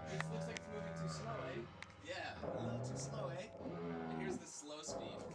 This looks like it's moving too slow, eh? Yeah, a little too slow, eh? And here's the slow speed.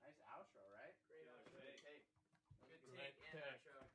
Nice outro, right? Great outro. Good take. Good Great take and take. outro.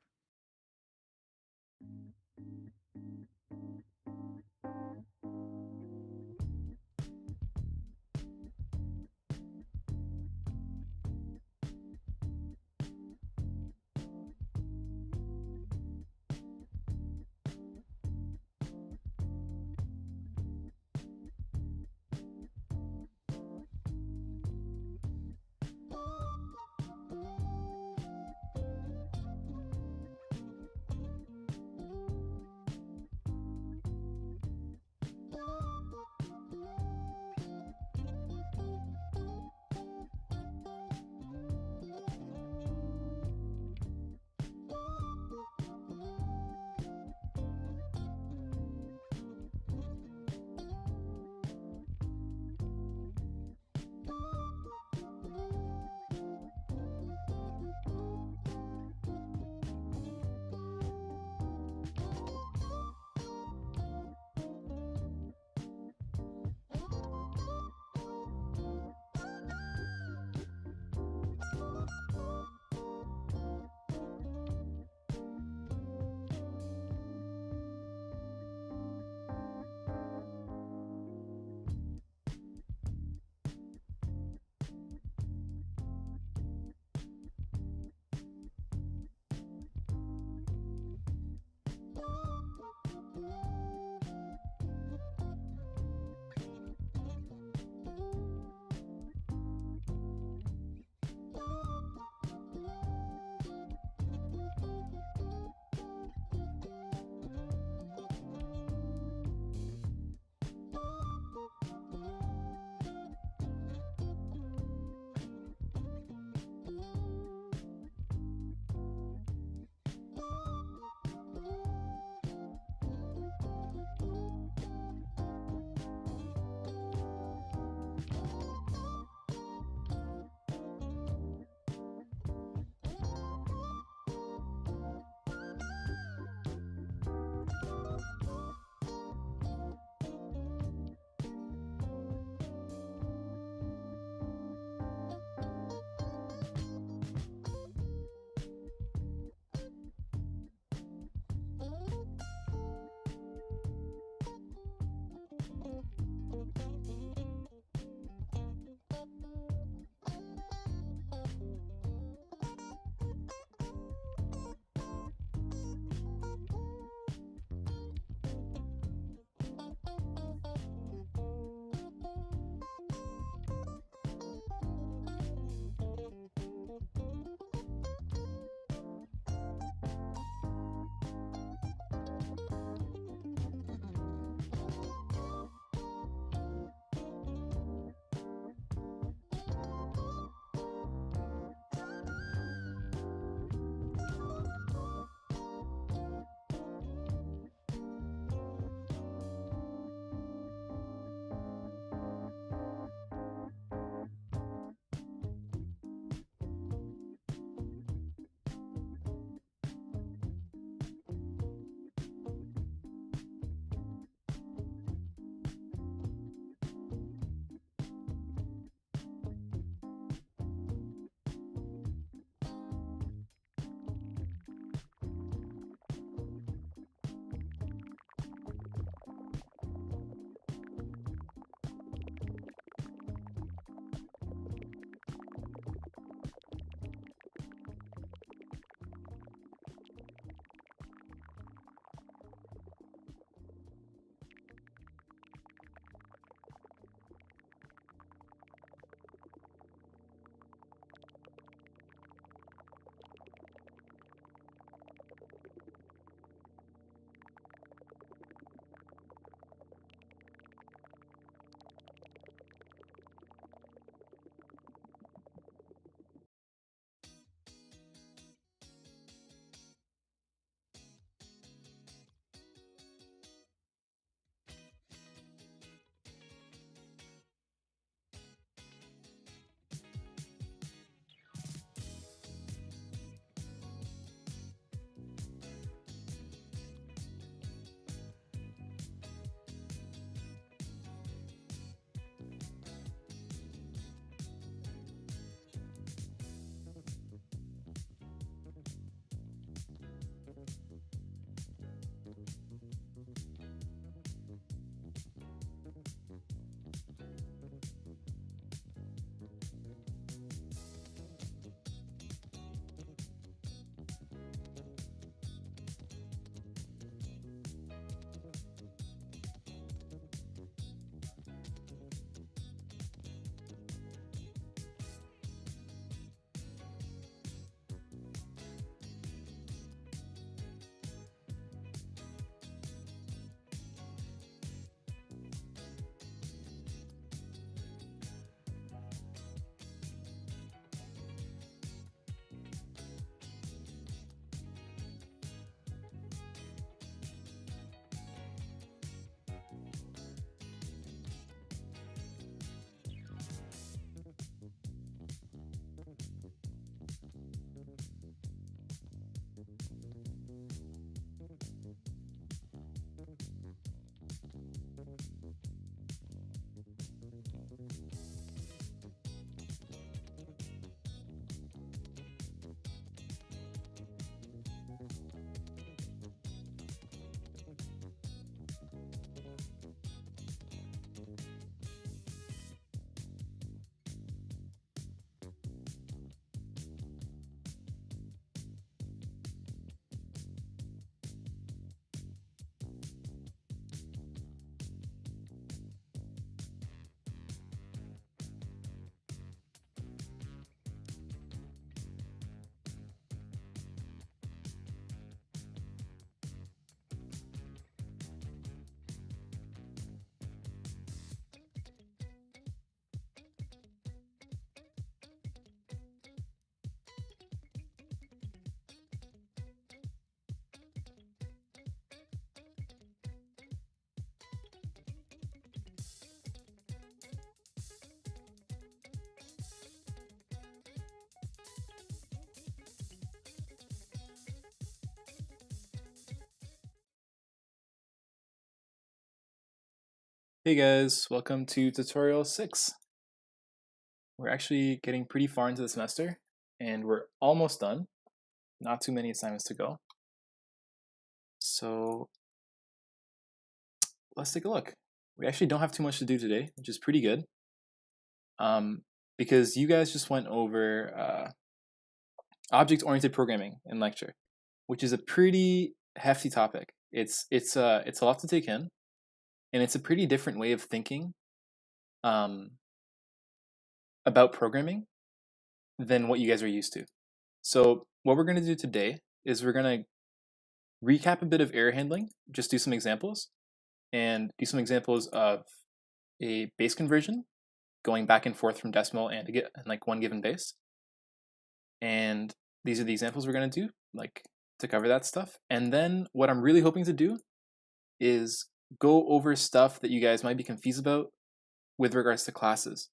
Hey guys, welcome to tutorial 6. We're actually getting pretty far into the semester and we're almost done. Not too many assignments to go. So let's take a look. We actually don't have too much to do today, which is pretty good. Because you guys just went over object-oriented programming in lecture, which is a pretty hefty topic. It's a lot to take in, and it's a pretty different way of thinking about programming than what you guys are used to. So what we're going to do today is we're going to recap a bit of error handling, just do some examples, and do some examples of a base conversion, going back and forth from decimal and like one given base. And these are the examples we're going to do, like to cover that stuff. And then what I'm really hoping to do is go over stuff that you guys might be confused about with regards to classes.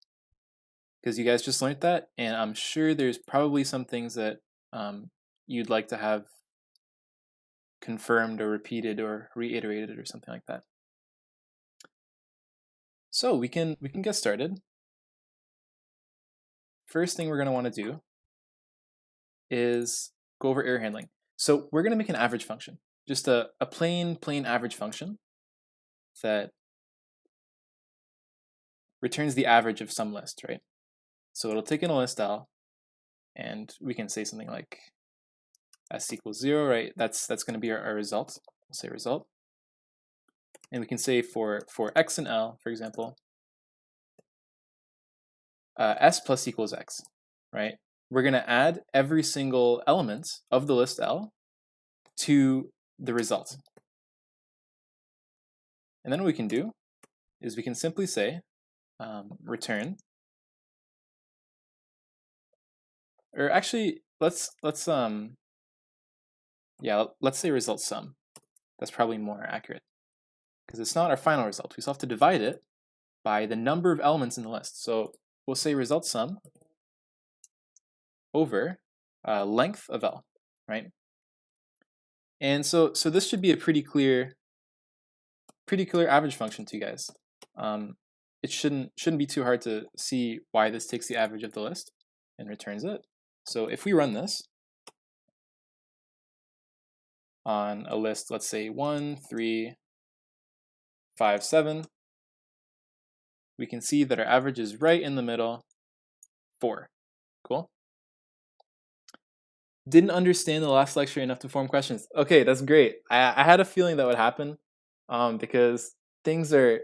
Because you guys just learned that, and I'm sure there's probably some things that you'd like to have confirmed or repeated or reiterated or something like that. So we can get started. First thing we're going to want to do is go over error handling. So we're going to make an average function, just a plain average function that returns the average of some list, right? So it'll take in a list L, and we can say something like s equals 0, right? That's going to be our result. We'll say result. And we can say for x and L, for example, s plus equals x, right? We're going to add every single element of the list L to the result. And then what we can do is we can simply say return, or actually let's say result sum. That's probably more accurate because it's not our final result. We still have to divide it by the number of elements in the list. So we'll say result sum over length of L, right? And so this should be a pretty clear average function to you guys. It shouldn't be too hard to see why this takes the average of the list and returns it. So if we run this on a list, let's say 1, 3, 5, 7, we can see that our average is right in the middle, 4. Cool. Didn't understand the last lecture enough to form questions. Okay, that's great. I had a feeling that would happen because things are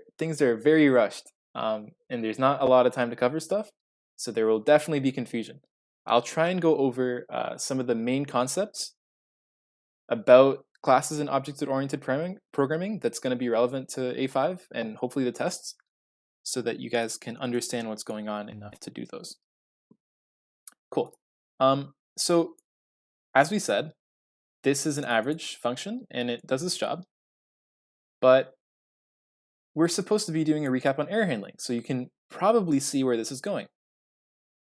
very rushed and there's not a lot of time to cover stuff, so there will definitely be confusion. I'll try and go over some of the main concepts about classes and object-oriented programming that's going to be relevant to A5 and hopefully the tests, so that you guys can understand what's going on enough to do those. Cool. So as we said, this is an average function and it does its job, but we're supposed to be doing a recap on error handling, so you can probably see where this is going.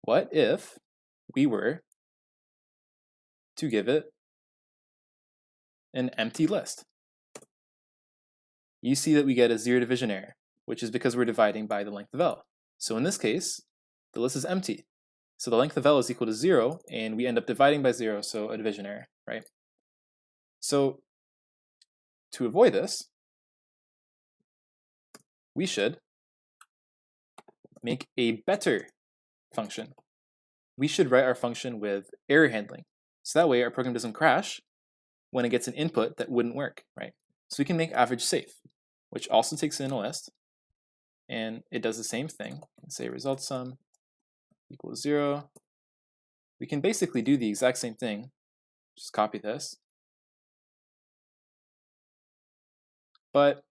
What if we were to give it an empty list? You see that we get a 0 division error, which is because we're dividing by the length of L. So in this case, the list is empty. So the length of L is equal to 0, and we end up dividing by 0, so a division error, right? So to avoid this, we should make a better function. We should write our function with error handling. So that way our program doesn't crash when it gets an input that wouldn't work, right? So we can make average safe, which also takes in a list, and it does the same thing. And say result sum equals 0. We can basically do the exact same thing. Just copy this. But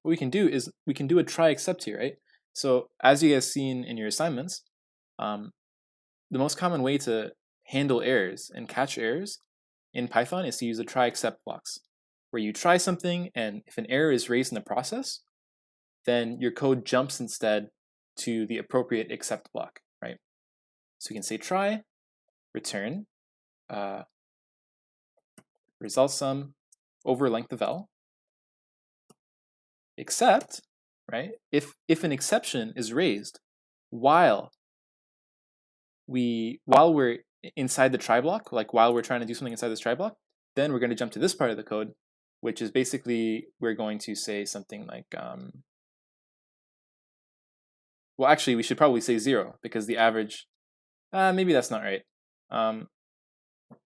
what we can do is we can do a try except here, right? So as you guys seen in your assignments, the most common way to handle errors and catch errors in Python is to use the try except blocks, where you try something and if an error is raised in the process, then your code jumps instead to the appropriate except block, right? So we can say try, return, result sum over length of L. except, right, if an exception is raised while we're inside the try block, like while we're trying to do something inside this try block, then we're going to jump to this part of the code, which is basically we're going to say something like, well, actually, we should probably say 0 because the average, maybe that's not right.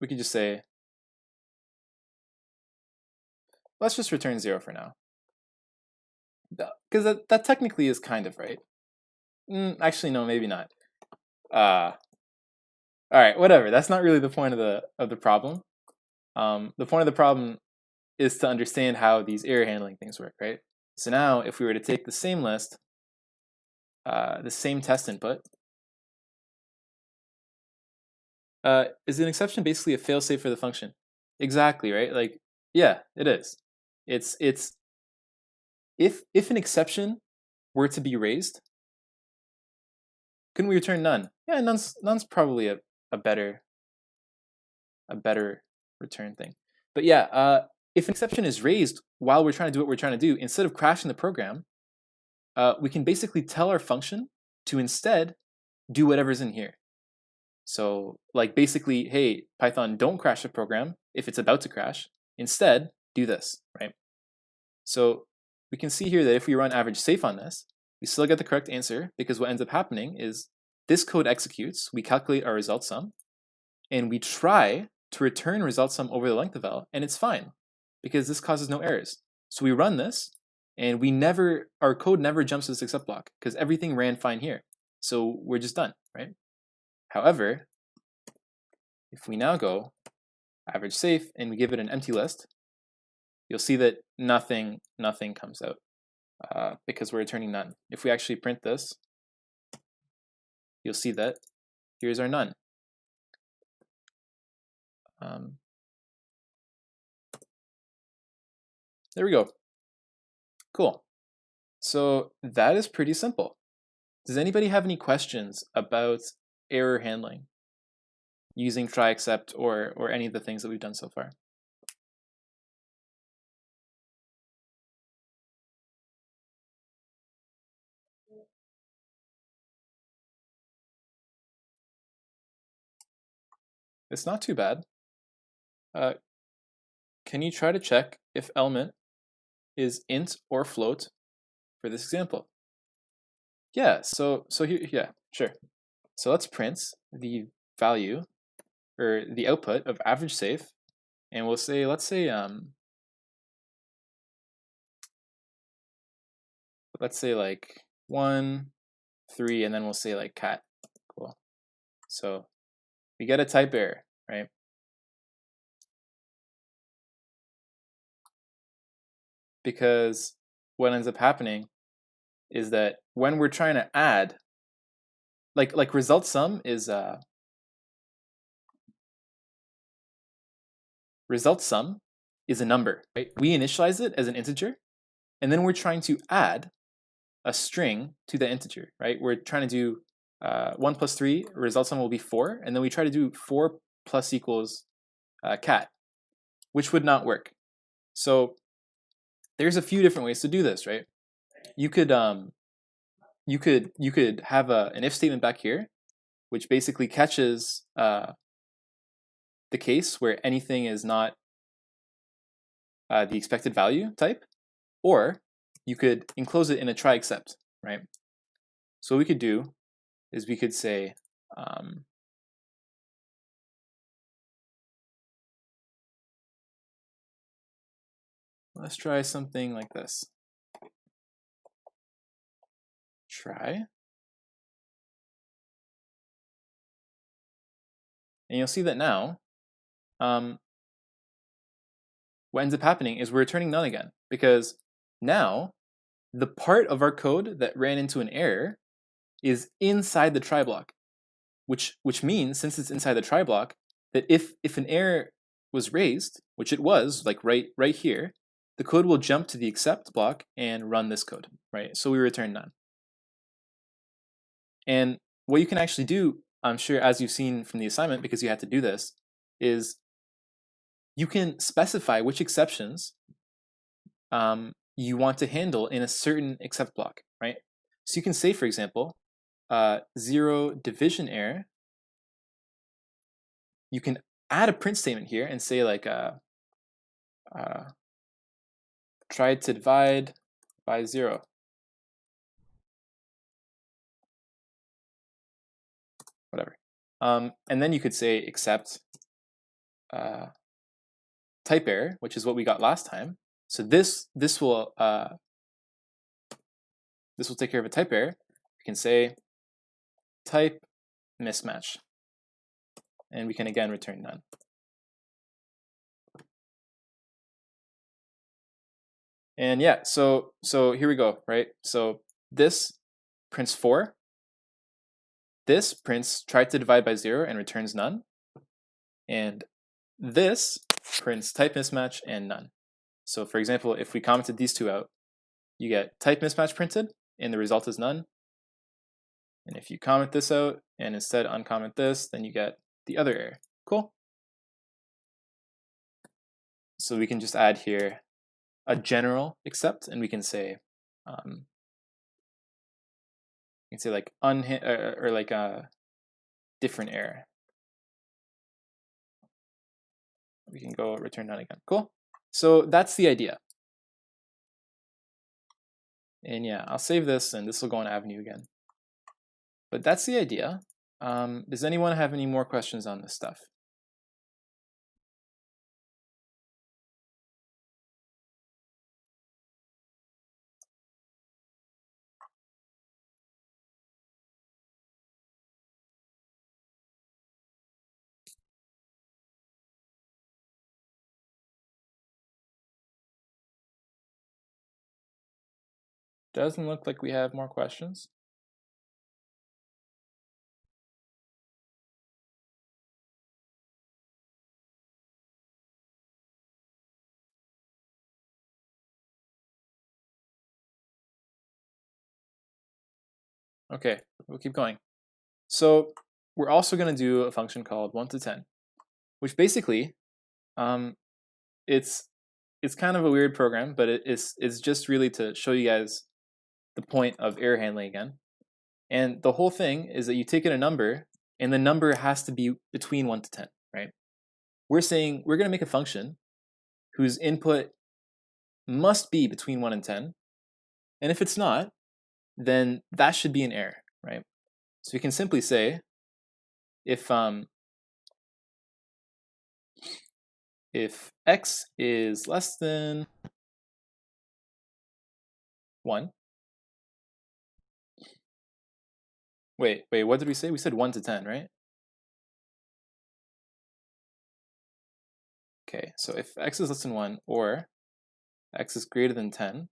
We could just say, let's just return 0 for now. Because that technically is kind of right. Actually, no, maybe not. All right, whatever. That's not really the point of the problem. The point of the problem is to understand how these error handling things work, right? So now, if we were to take the same list, the same test input, is an exception basically a failsafe for the function? Exactly, right? Like, yeah, it is. It's if an exception were to be raised, couldn't we return none? Yeah, none's probably a better return thing. But yeah, if an exception is raised while we're trying to do what we're trying to do, instead of crashing the program, we can basically tell our function to instead do whatever's in here. So like basically, hey, Python, don't crash the program if it's about to crash. Instead, do this, right? So we can see here that if we run average safe on this, we still get the correct answer because what ends up happening is this code executes, we calculate our result sum, and we try to return result sum over the length of L, and it's fine because this causes no errors. So we run this, and our code never jumps to this except block because everything ran fine here. So we're just done, right? However, if we now go average safe and we give it an empty list, you'll see that nothing comes out because we're returning none. If we actually print this, you'll see that here's our none. There we go. Cool. So that is pretty simple. Does anybody have any questions about error handling using try except or any of the things that we've done so far? It's not too bad. Can you try to check if element is int or float for this example? Yeah, so here, yeah, sure. So let's print the value or the output of average safe, and we'll say, let's say like 1, 3, and then we'll say like cat. Cool. So we get a type error, right? Because what ends up happening is that when we're trying to add, like result sum is result sum is a number, right? We initialize it as an integer, and then we're trying to add a string to the integer, right? We're trying to do 1 plus 3, result sum will be 4, and then we try to do 4 plus equals cat, which would not work. So there's a few different ways to do this, right? You could have an if statement back here, which basically catches the case where anything is not the expected value type, or you could enclose it in a try except, right? So what we could do is we could say let's try something like this. Try. And you'll see that now, what ends up happening is we're returning none again, because now the part of our code that ran into an error is inside the try block, which means, since it's inside the try block, that if an error was raised, which it was, like right here, the code will jump to the except block and run this code, right? So we return none. And what you can actually do, I'm sure, as you've seen from the assignment, because you had to do this, is you can specify which exceptions you want to handle in a certain except block, right? So you can say, for example, 0 division error. You can add a print statement here and say like try to divide by 0. Whatever. And then you could say except type error, which is what we got last time. So this will take care of a type error. We can say type mismatch, and we can again return none. And yeah, so here we go, right? So this prints 4. This prints try to divide by 0 and returns none. And this prints type mismatch and none. So for example, if we commented these two out, you get type mismatch printed and the result is none. And if you comment this out and instead uncomment this, then you get the other error. Cool. So we can just add here a general except, and we can say like or like a different error. We can go return none again. Cool. So that's the idea. And yeah, I'll save this and this will go on Avenue again. But that's the idea. Does anyone have any more questions on this stuff? Doesn't look like we have more questions. Okay, we'll keep going. So we're also going to do a function called 1 to 10, which basically, it's kind of a weird program, but it's just really to show you guys the point of error handling again. And the whole thing is that you take in a number, and the number has to be between 1 to 10, right? We're saying we're going to make a function whose input must be between 1 and 10. And if it's not, then that should be an error, right? So we can simply say if x is less than 1. Wait, what did we say? We said 1 to 10, right? Okay, so if x is less than 1 or x is greater than 10,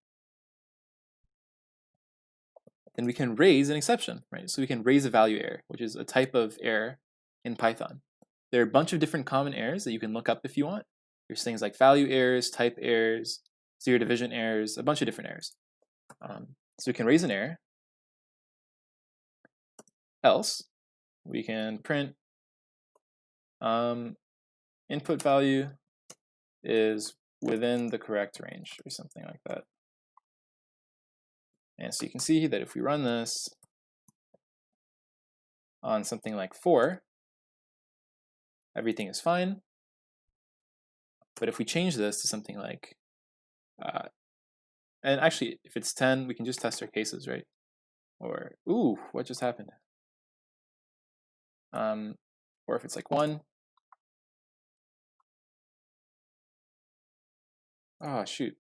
then we can raise an exception, right? So we can raise a value error, which is a type of error in Python. There are a bunch of different common errors that you can look up if you want. There's things like value errors, type errors, 0 division errors, a bunch of different errors. So we can raise an error. Else, we can print input value is within the correct range or something like that. And so you can see that if we run this on something like 4, everything is fine. But if we change this to something like, and actually if it's 10, we can just test our cases, right? Or, ooh, what just happened? Or if it's like 1. Oh, shoot.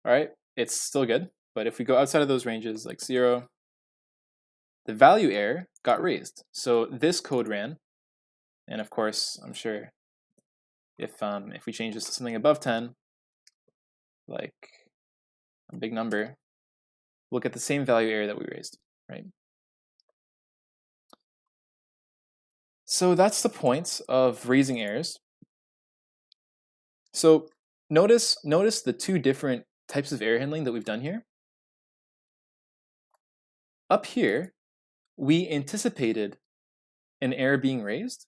All right, it's still good. But if we go outside of those ranges, like 0, the value error got raised. So this code ran. And of course, I'm sure if we change this to something above 10, like a big number, we'll get the same value error that we raised, right? So that's the point of raising errors. So notice the two different types of error handling that we've done here. Up here, we anticipated an error being raised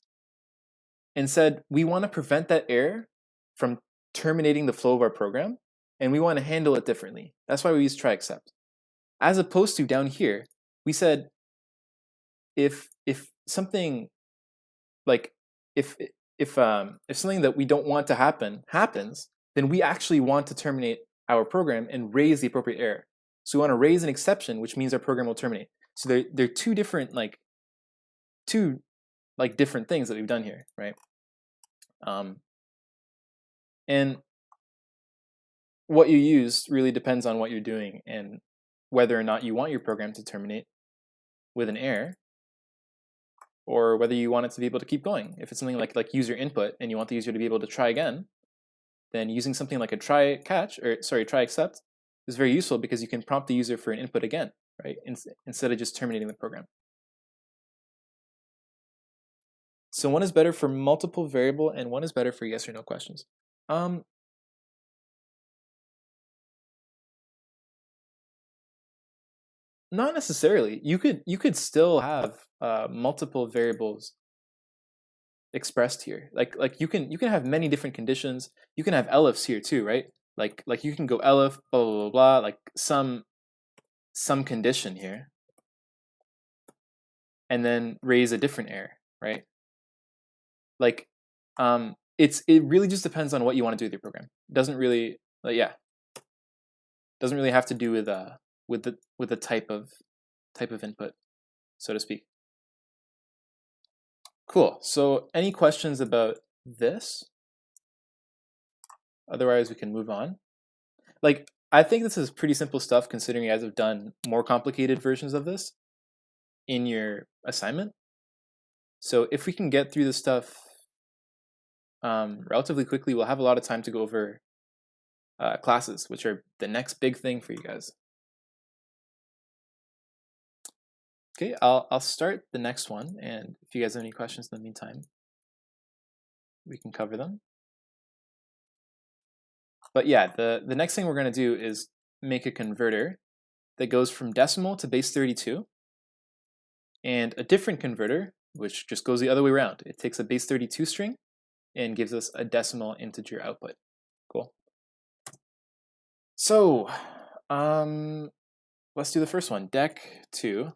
and said we want to prevent that error from terminating the flow of our program. and we want to handle it differently. That's why we use try except. As opposed to down here, we said if something like if something that we don't want to happen happens, then we actually want to terminate our program and raise the appropriate error. So we want to raise an exception, which means our program will terminate. So they're two different different things that we've done here, right? And what you use really depends on what you're doing and whether or not you want your program to terminate with an error, or whether you want it to be able to keep going. If it's something like user input and you want the user to be able to try again, then using something like a try except is very useful because you can prompt the user for an input again, right? Instead of just terminating the program. So one is better for multiple variable and one is better for yes or no questions. Not necessarily. You could still have multiple variables expressed here. Like you can have many different conditions. You can have elifs here too, right? Like you can go elif blah blah blah blah, like some condition here, and then raise a different error, right? Like it really just depends on what you want to do with your program. It doesn't really doesn't really have to do with the type of input, so to speak. Cool. So any questions about this? Otherwise, we can move on. Like, I think this is pretty simple stuff considering you guys have done more complicated versions of this in your assignment. So if we can get through this stuff relatively quickly, we'll have a lot of time to go over classes, which are the next big thing for you guys. Okay, I'll start the next one, and if you guys have any questions in the meantime, we can cover them. But yeah, the next thing we're going to do is make a converter that goes from decimal to base 32, and a different converter, which just goes the other way around. It takes a base 32 string and gives us a decimal integer output. Cool. So let's do the first one, dec2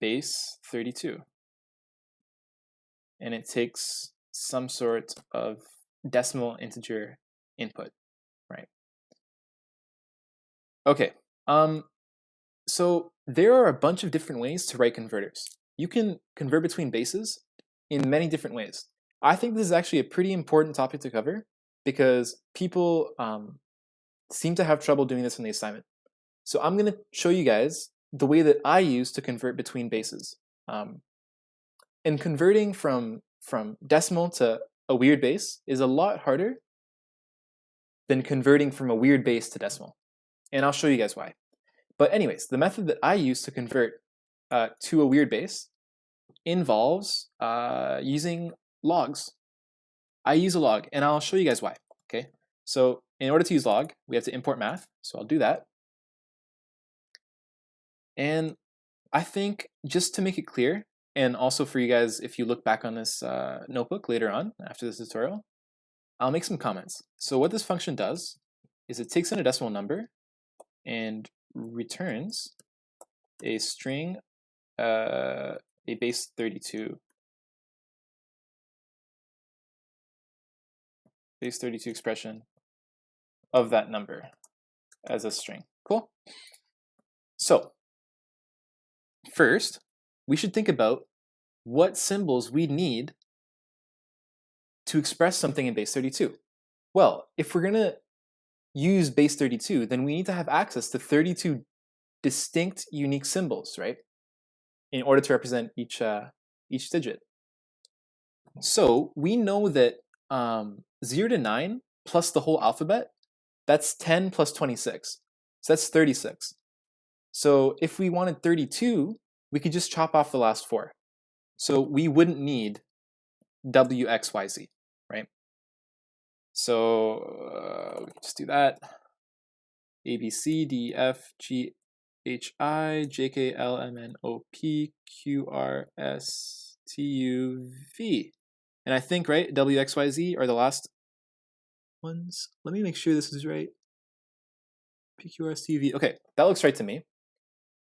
base 32, and it takes some sort of decimal integer input, right? Okay, so there are a bunch of different ways to write converters. You can convert between bases in many different ways. I think this is actually a pretty important topic to cover because people seem to have trouble doing this in the assignment. So I'm going to show you guys the way that I use to convert between bases. And converting from decimal to a weird base is a lot harder than converting from a weird base to decimal. And I'll show you guys why. But anyways, the method that I use to convert to a weird base involves using logs. I use a log, and I'll show you guys why. Okay, so in order to use log, we have to import math. So I'll do that. And I think just to make it clear, and also for you guys, if you look back on this notebook later on after this tutorial, I'll make some comments. So what this function does is it takes in a decimal number and returns a string, a base 32. Base 32 expression of that number as a string. Cool? So first, we should think about what symbols we need to express something in base 32. Well, if we're going to use base 32, then we need to have access to 32 distinct unique symbols, right? In order to represent each digit. So we know that 0 to 9 plus the whole alphabet, that's 10 plus 26. So that's 36. So if we wanted 32, we could just chop off the last 4. So we wouldn't need W, X, Y, Z, right? So we can just do that. A, B, C, D, F, G, H, I, J, K, L, M, N, O, P, Q, R, S, T, U, V. And I think, right, W, X, Y, Z are the last ones. Let me make sure this is right. PQRSTV. Okay, that looks right to me.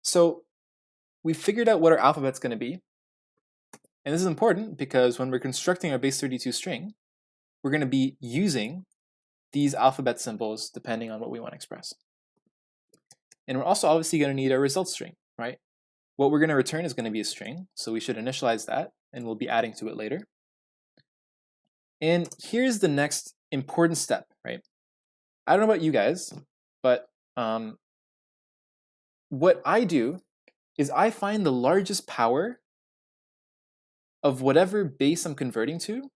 So we figured out what our alphabet's going to be. And this is important because when we're constructing our base 32 string, we're going to be using these alphabet symbols depending on what we want to express. And we're also obviously going to need our result string, right? What we're going to return is going to be a string, so we should initialize that, and we'll be adding to it later. And here's the next important step, right? I don't know about you guys, but what I do is I find the largest power of whatever base I'm converting to,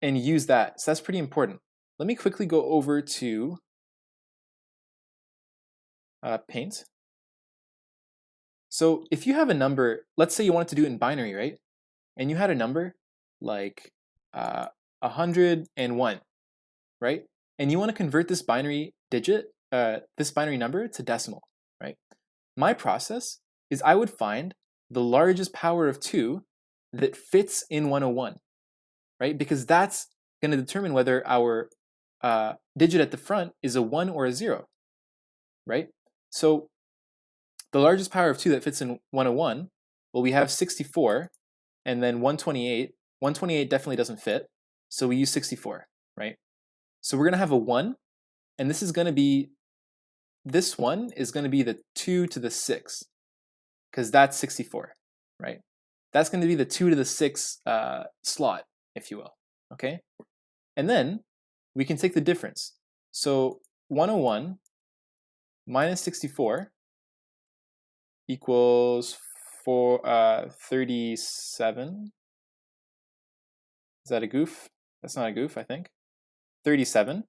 and use that. So that's pretty important. Let me quickly go over to Paint. So if you have a number, let's say you wanted to do it in binary, right? And you had a number like 101, right? And you want to convert this binary digit, this binary number to decimal, right? My process is I would find the largest power of 2 that fits in 101, right? Because that's going to determine whether our digit at the front is a 1 or a 0, right? So the largest power of 2 that fits in 101, well, we have 64 and then 128. 128 definitely doesn't fit, so we use 64, right? So we're going to have a 1, and this is going to be, this one is going to be the 2 to the 6, because that's 64, right? That's going to be the 2 to the 6 slot, if you will, okay? And then we can take the difference. So 101 minus 64 equals 37. Is that a goof? That's not a goof, I think. 37.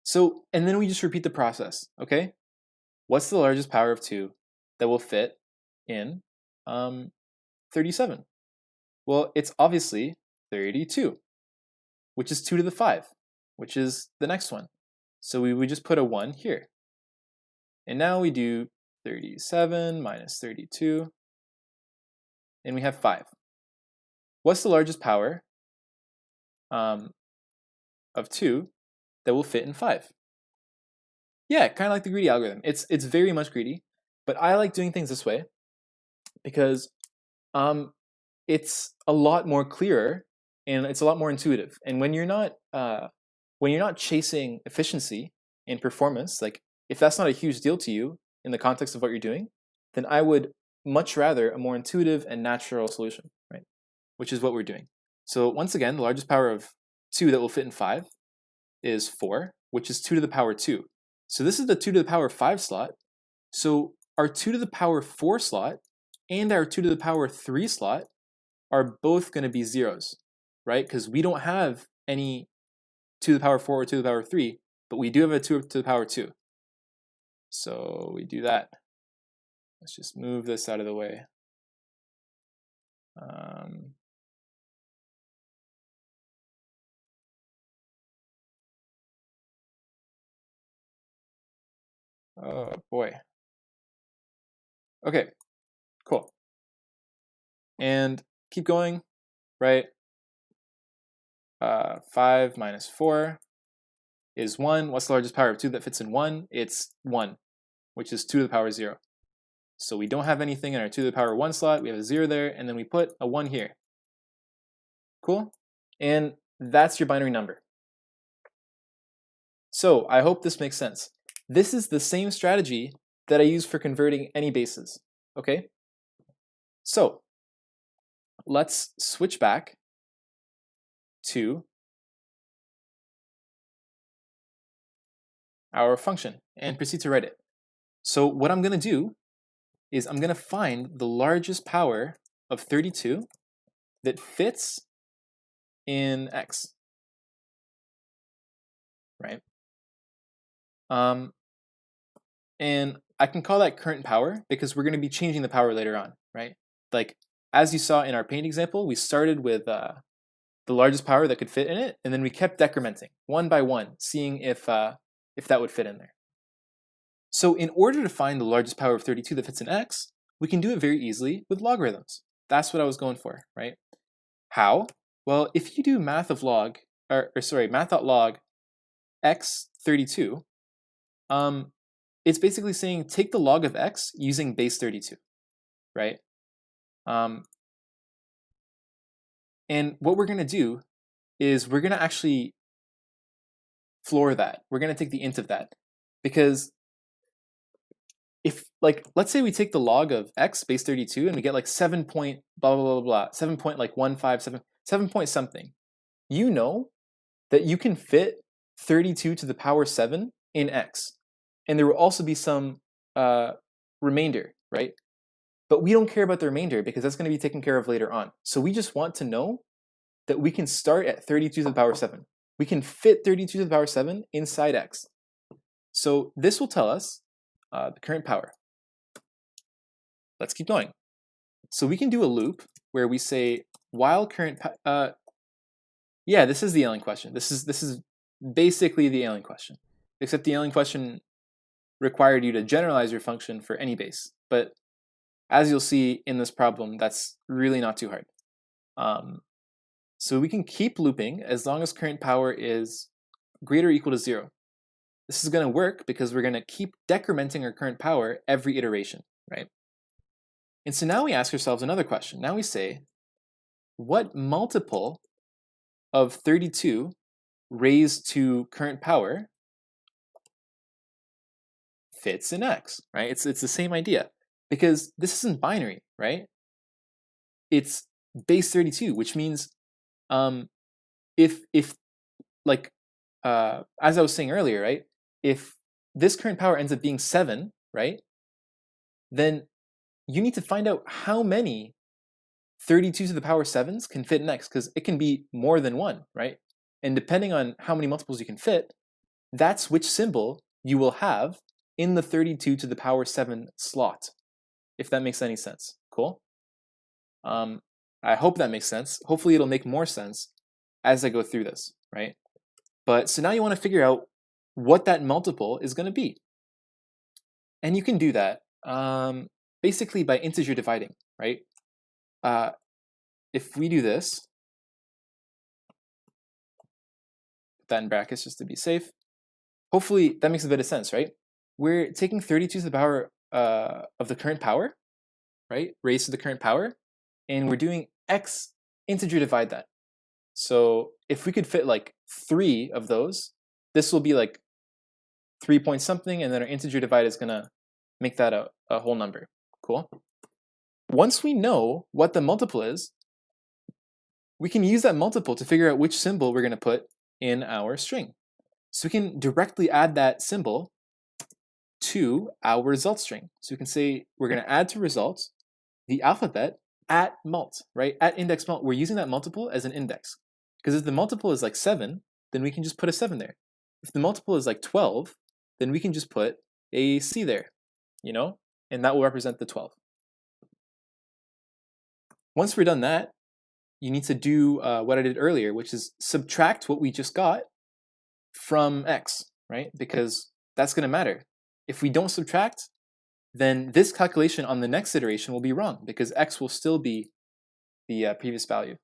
So, and then we just repeat the process, okay? What's the largest power of 2 that will fit in 37? Well, it's obviously 32, which is 2 to the 5, which is the next one. So we would just put a 1 here. And now we do 37 minus 32, and we have 5. What's the largest power of 2 that will fit in 5? Yeah, kind of like the greedy algorithm. It's very much greedy, but I like doing things this way because it's a lot more clearer and it's a lot more intuitive. And when you're not chasing efficiency and performance, like if that's not a huge deal to you in the context of what you're doing, then I would much rather a more intuitive and natural solution, right? Which is what we're doing. So once again, the largest power of 2 that will fit in 5 is 4, which is 2 to the power 2. So this is the 2 to the power 5 slot. So our 2 to the power 4 slot and our 2 to the power 3 slot are both going to be zeros, right? Because we don't have any 2 to the power 4 or 2 to the power 3, but we do have a 2 to the power 2. So we do that. Let's just move this out of the way. Oh boy. Okay, cool. And keep going, right? 5 minus 4 is 1. What's the largest power of 2 that fits in 1? It's 1, which is 2 to the power 0. So we don't have anything in our 2 to the power 1 slot. We have a 0 there, and then we put a 1 here. Cool? And that's your binary number. So I hope this makes sense. This is the same strategy that I use for converting any bases, okay? So let's switch back to our function and proceed to write it. So what I'm going to do is I'm going to find the largest power of 32 that fits in X, right? And I can call that current power because we're going to be changing the power later on, right? Like, as you saw in our paint example, we started with the largest power that could fit in it, and then we kept decrementing one by one, seeing if that would fit in there. So in order to find the largest power of 32 that fits in X, we can do it very easily with logarithms. That's what I was going for, right? How? Well, if you do math.log x32, it's basically saying take the log of x using base 32, right? And what we're going to do is we're going to actually floor that. We're going to take the int of that, because if, like, let's say we take the log of x base 32 and we get like 7 point blah blah blah blah 7 point like 157 7 point something, you know that you can fit 32 to the power 7 in x, and there will also be some remainder, right? But we don't care about the remainder because that's going to be taken care of later on. So we just want to know that we can start at 32 to the power 7. We can fit 32 to the power 7 inside x. So this will tell us the current power. Let's keep going. So we can do a loop where we say while current yeah, this is the alien question. This is basically the alien question, except the alien question required you to generalize your function for any base. But as you'll see in this problem, that's really not too hard. So we can keep looping as long as current power is greater or equal to 0. This is going to work because we're going to keep decrementing our current power every iteration, right? And so now we ask ourselves another question. Now we say, what multiple of 32 raised to current power fits in x, right? It's the same idea, because this isn't binary, right? It's base 32, which means if like as I was saying earlier, right? If this current power ends up being 7, right? Then you need to find out how many 32 to the power 7s can fit in x, because it can be more than one, right? And depending on how many multiples you can fit, that's which symbol you will have in the 32 to the power 7 slot, if that makes any sense. Cool? I hope that makes sense. Hopefully it'll make more sense as I go through this, right? But so now you want to figure out what that multiple is going to be. And you can do that basically by integer dividing, right? If we do this, put that in brackets just to be safe, hopefully that makes a bit of sense, right? We're taking 32 to the power of the current power, right? Raised to the current power, and we're doing x integer divide that. So if we could fit like 3 of those, this will be like 3 point something, and then our integer divide is going to make that a whole number. Cool? Once we know what the multiple is, we can use that multiple to figure out which symbol we're going to put in our string. So we can directly add that symbol to our result string. So we can say we're going to add to results the alphabet at mult, right? At index mult. We're using that multiple as an index. Because if the multiple is like 7, then we can just put a 7 there. If the multiple is like 12, then we can just put a C there, you know? And that will represent the 12. Once we're done that, you need to do what I did earlier, which is subtract what we just got from x, right? Because that's going to matter. If we don't subtract, then this calculation on the next iteration will be wrong, because x will still be the previous value.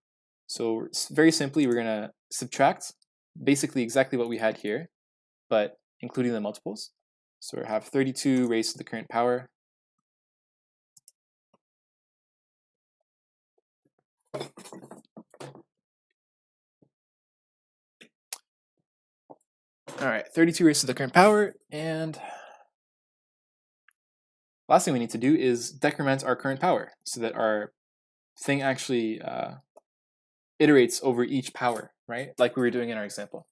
So very simply, we're going to subtract basically exactly what we had here, but including the multiples. So we have 32 raised to the current power. All right, 32 raised to the current power, and last thing we need to do is decrement our current power so that our thing actually iterates over each power, right? Like we were doing in our example.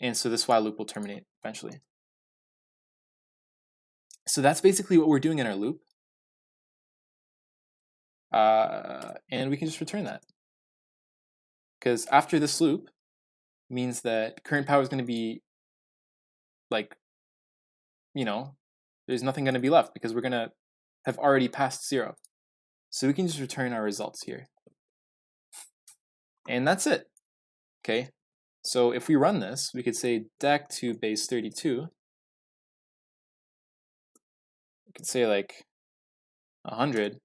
And so this while loop will terminate eventually. So that's basically what we're doing in our loop. And we can just return that. Because after this loop means that current power is going to be like, you know, there's nothing going to be left because we're going to have already passed 0. So we can just return our results here. And that's it. Okay. So if we run this, we could say dec to base 32. We could say like 100.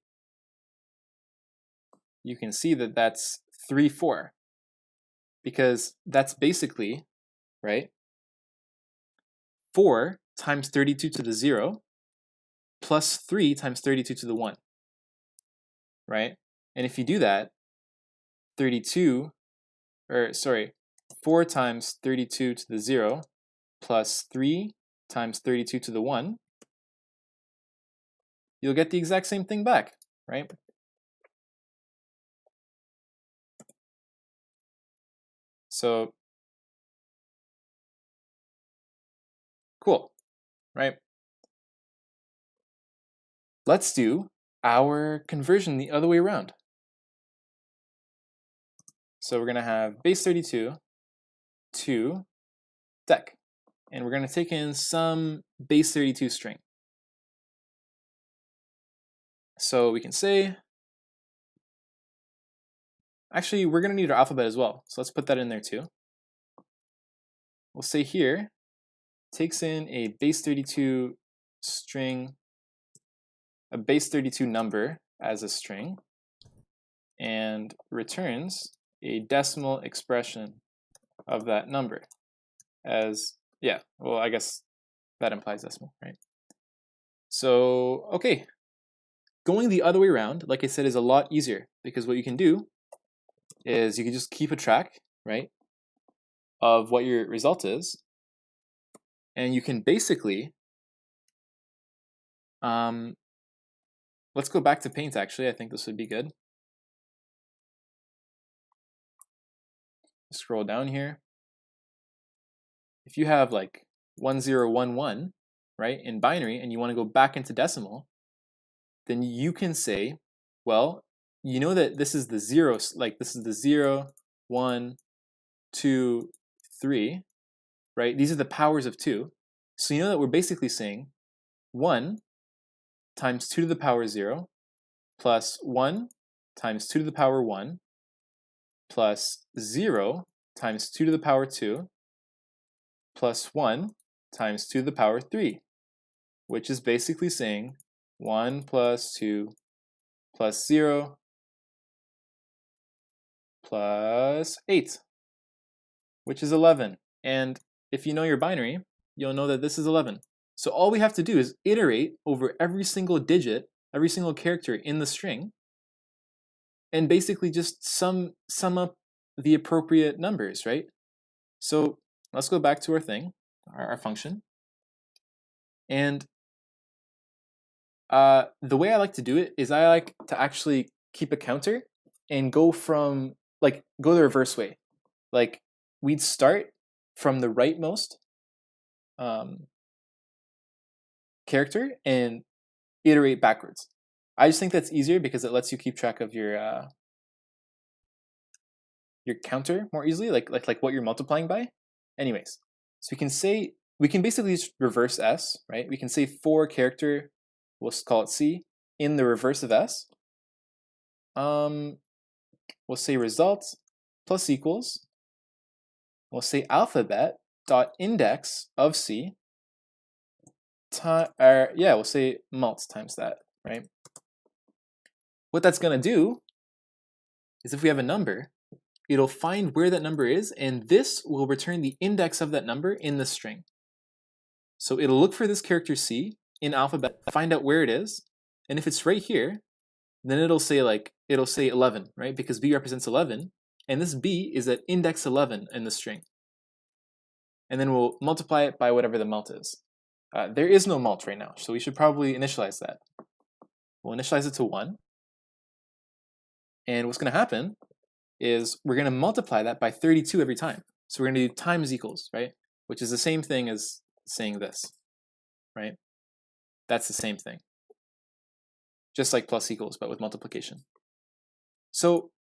you can see that that's 3, 4. Because that's basically, right, 4 times 32 to the 0 plus 3 times 32 to the 1, right? And if you do that, 4 times 32 to the 0 plus 3 times 32 to the 1, you'll get the exact same thing back, right? So, cool, right? Let's do our conversion the other way around. So we're going to have base 32 to dec, and we're going to take in some base 32 string. So we can say, actually, we're going to need our alphabet as well. So let's put that in there too. We'll say here, takes in a base 32 string, a base 32 number as a string, and returns a decimal expression of that number as, yeah, well, I guess that implies decimal, right? So, okay. Going the other way around, like I said, is a lot easier because what you can do is you can just keep a track, right, of what your result is, and you can basically, let's go back to Paint actually. I think this would be good. Scroll down here. If you have like 1011, right, in binary and you want to go back into decimal, then you can say, well, you know that this is the 0, like this is the 0, 1, 2, 3, right? These are the powers of 2. So you know that we're basically saying 1 times 2 to the power 0 plus 1 times 2 to the power 1 plus 0 times 2 to the power 2 plus 1 times 2 to the power 3, which is basically saying 1 plus 2 plus 0 plus 8, which is 11. And if you know your binary, you'll know that this is 11. So all we have to do is iterate over every single digit, every single character in the string, and basically just sum up the appropriate numbers, right? So let's go back to our thing, our function. And the way I like to do it is I like to actually keep a counter and go from, like, go the reverse way. Like, we'd start from the rightmost character and iterate backwards. I just think that's easier because it lets you keep track of your counter more easily, like what you're multiplying by. Anyways, so we can say, we can basically just reverse S, right? We can say for character, we'll call it C, in the reverse of S. We'll say result plus equals. We'll say alphabet dot index of C. We'll say mult times that, right? What that's gonna do is if we have a number, it'll find where that number is, and this will return the index of that number in the string. So it'll look for this character C in alphabet, find out where it is, and if it's right here, then it'll say 11, right? Because B represents 11, and this B is at index 11 in the string. And then we'll multiply it by whatever the mult is. There is no mult right now, so we should probably initialize that. We'll initialize it to 1. And what's going to happen is we're going to multiply that by 32 every time. So we're going to do times equals, right? Which is the same thing as saying this, right? That's the same thing. Just like plus equals, but with multiplication. So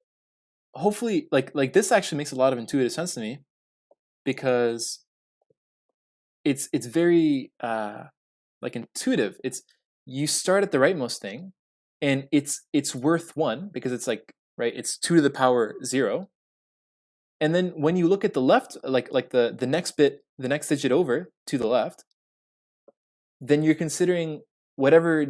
hopefully, like this actually makes a lot of intuitive sense to me, because it's very like intuitive. It's, you start at the rightmost thing, and it's worth 1 because it's like, right, it's 2 to the power 0. And then when you look at the left, like the next bit, the next digit over to the left, then you're considering whatever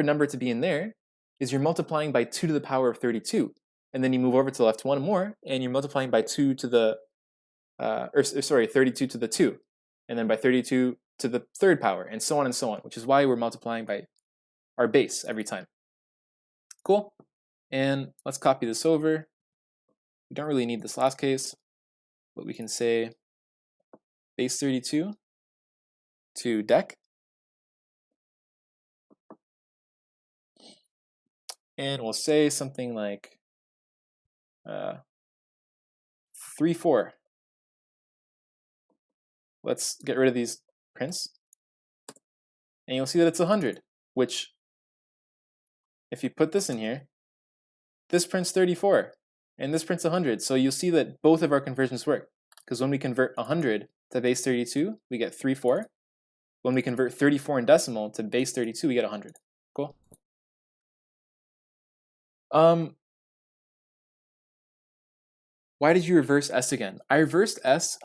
number to be in there, is you're multiplying by 2 to the power of 32. And then you move over to the left one more, and you're multiplying by 2 to the, 32 to the 2. And then by 32 to the third power, and so on, which is why we're multiplying by our base every time. Cool. And let's copy this over. We don't really need this last case, but we can say base 32 to dec. And we'll say something like 3, 4. Let's get rid of these prints. And you'll see that it's 100, which, if you put this in here, this prints 34, and this prints 100. So you'll see that both of our conversions work. Because when we convert 100 to base 32, we get 3, 4. When we convert 34 in decimal to base 32, we get 100. Cool. Why did you reverse S again? I reversed S.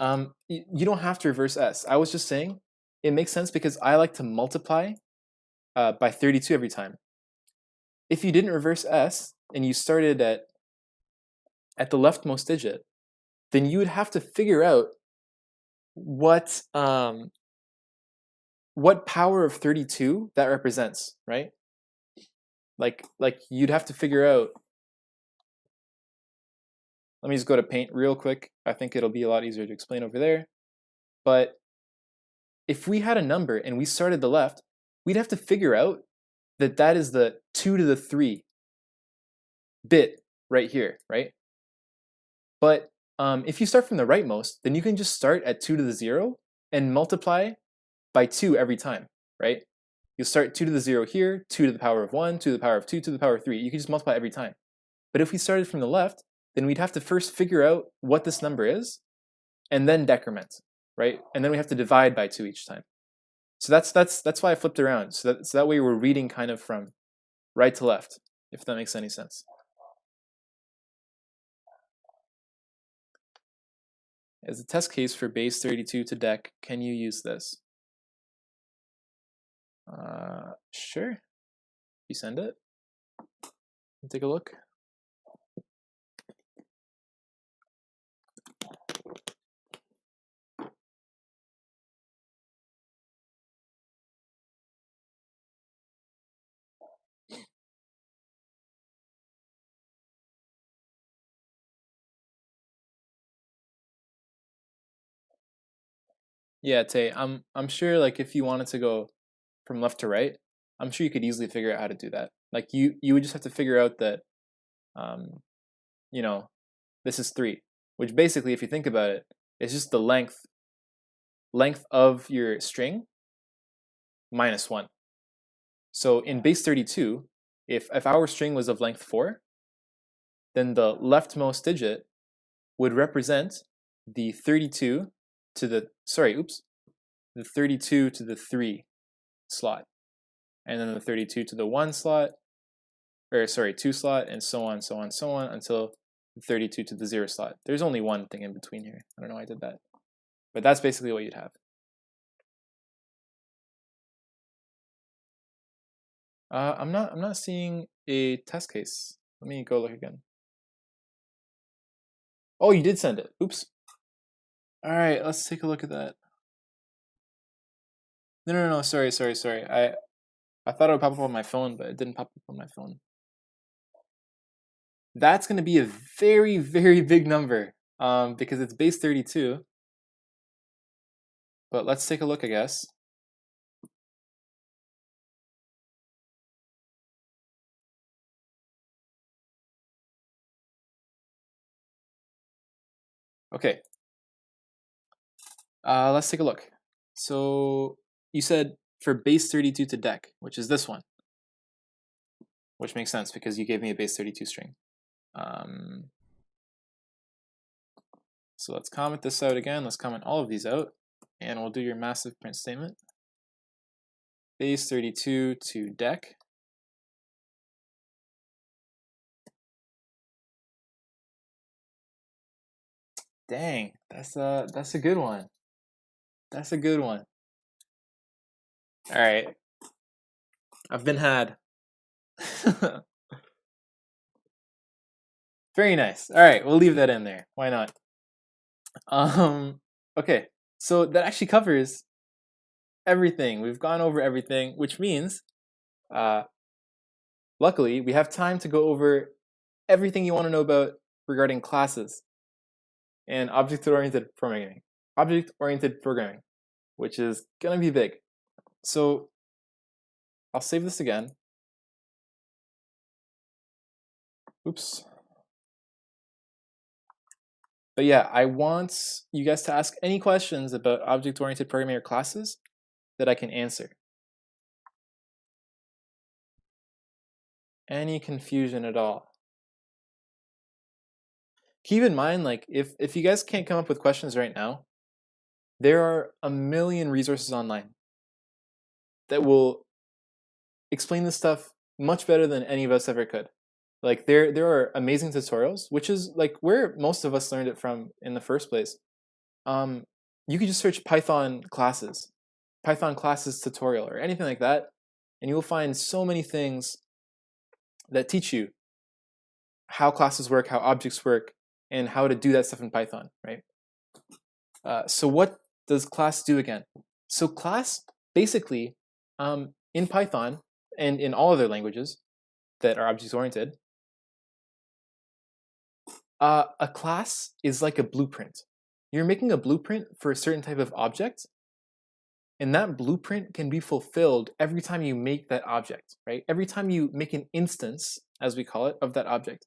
You don't have to reverse S. I was just saying it makes sense because I like to multiply by 32 every time. If you didn't reverse S and you started at the leftmost digit, then you would have to figure out what power of 32 that represents, right? Like you'd have to figure out. Let me just go to Paint real quick. I think it'll be a lot easier to explain over there. But if we had a number and we started the left, we'd have to figure out that that is the 2 to the 3 bit right here, right? But if you start from the rightmost, then you can just start at 2 to the 0 and multiply by 2 every time, right? You'll start 2 to the 0 here, 2 to the power of 1, 2 to the power of 2, 2 to the power of 3. You can just multiply every time. But if we started from the left, then we'd have to first figure out what this number is, and then decrement, right? And then we have to divide by 2 each time. So that's why I flipped around. So that way we're reading kind of from right to left, if that makes any sense. As a test case for base 32 to dec, can you use this? Sure. You send it. Take a look. Yeah, Tay, I'm sure like if you wanted to go from left to right, I'm sure you could easily figure out how to do that. Like you would just have to figure out that you know, this is 3, which basically if you think about it, it's just the length of your string minus 1. So in base 32, if our string was of length 4, then the leftmost digit would represent the 32 to the, the 32 to the 3 slot. And then the 32 to the 1 slot, 2 slot, and so on until the 32 to the 0 slot. There's only one thing in between here. I don't know why I did that. But that's basically what you'd have. I'm not seeing a test case. Let me go look again. Oh, you did send it. Oops. All right, let's take a look at that. No, sorry. I thought it would pop up on my phone, but it didn't pop up on my phone. That's going to be a very, very big number because it's base 32. But let's take a look, I guess. Okay. Let's take a look. So you said for base 32 to dec, which is this one, which makes sense because you gave me a base 32 string. So let's comment this out again. Let's comment all of these out, and we'll do your massive print statement. Base 32 to dec. Dang, that's a good one. That's a good one. All right, I've been had. Very nice. All right, we'll leave that in there. Why not? Okay, so that actually covers everything. We've gone over everything, which means, luckily, we have time to go over everything you want to know about regarding classes and object-oriented programming. Object-oriented programming, which is gonna be big. So I'll save this again. Oops. But yeah, I want you guys to ask any questions about object-oriented programming or classes that I can answer. Any confusion at all? Keep in mind, like, if you guys can't come up with questions right now, there are a million resources online that will explain this stuff much better than any of us ever could. Like, there are amazing tutorials, which is like where most of us learned it from in the first place. You could just search Python classes tutorial, or anything like that, and you will find so many things that teach you how classes work, how objects work, and how to do that stuff in Python, right? So what does class do again? So class, basically, in Python and in all other languages that are object-oriented, a class is like a blueprint. You're making a blueprint for a certain type of object, and that blueprint can be fulfilled every time you make that object, right? Every time you make an instance, as we call it, of that object.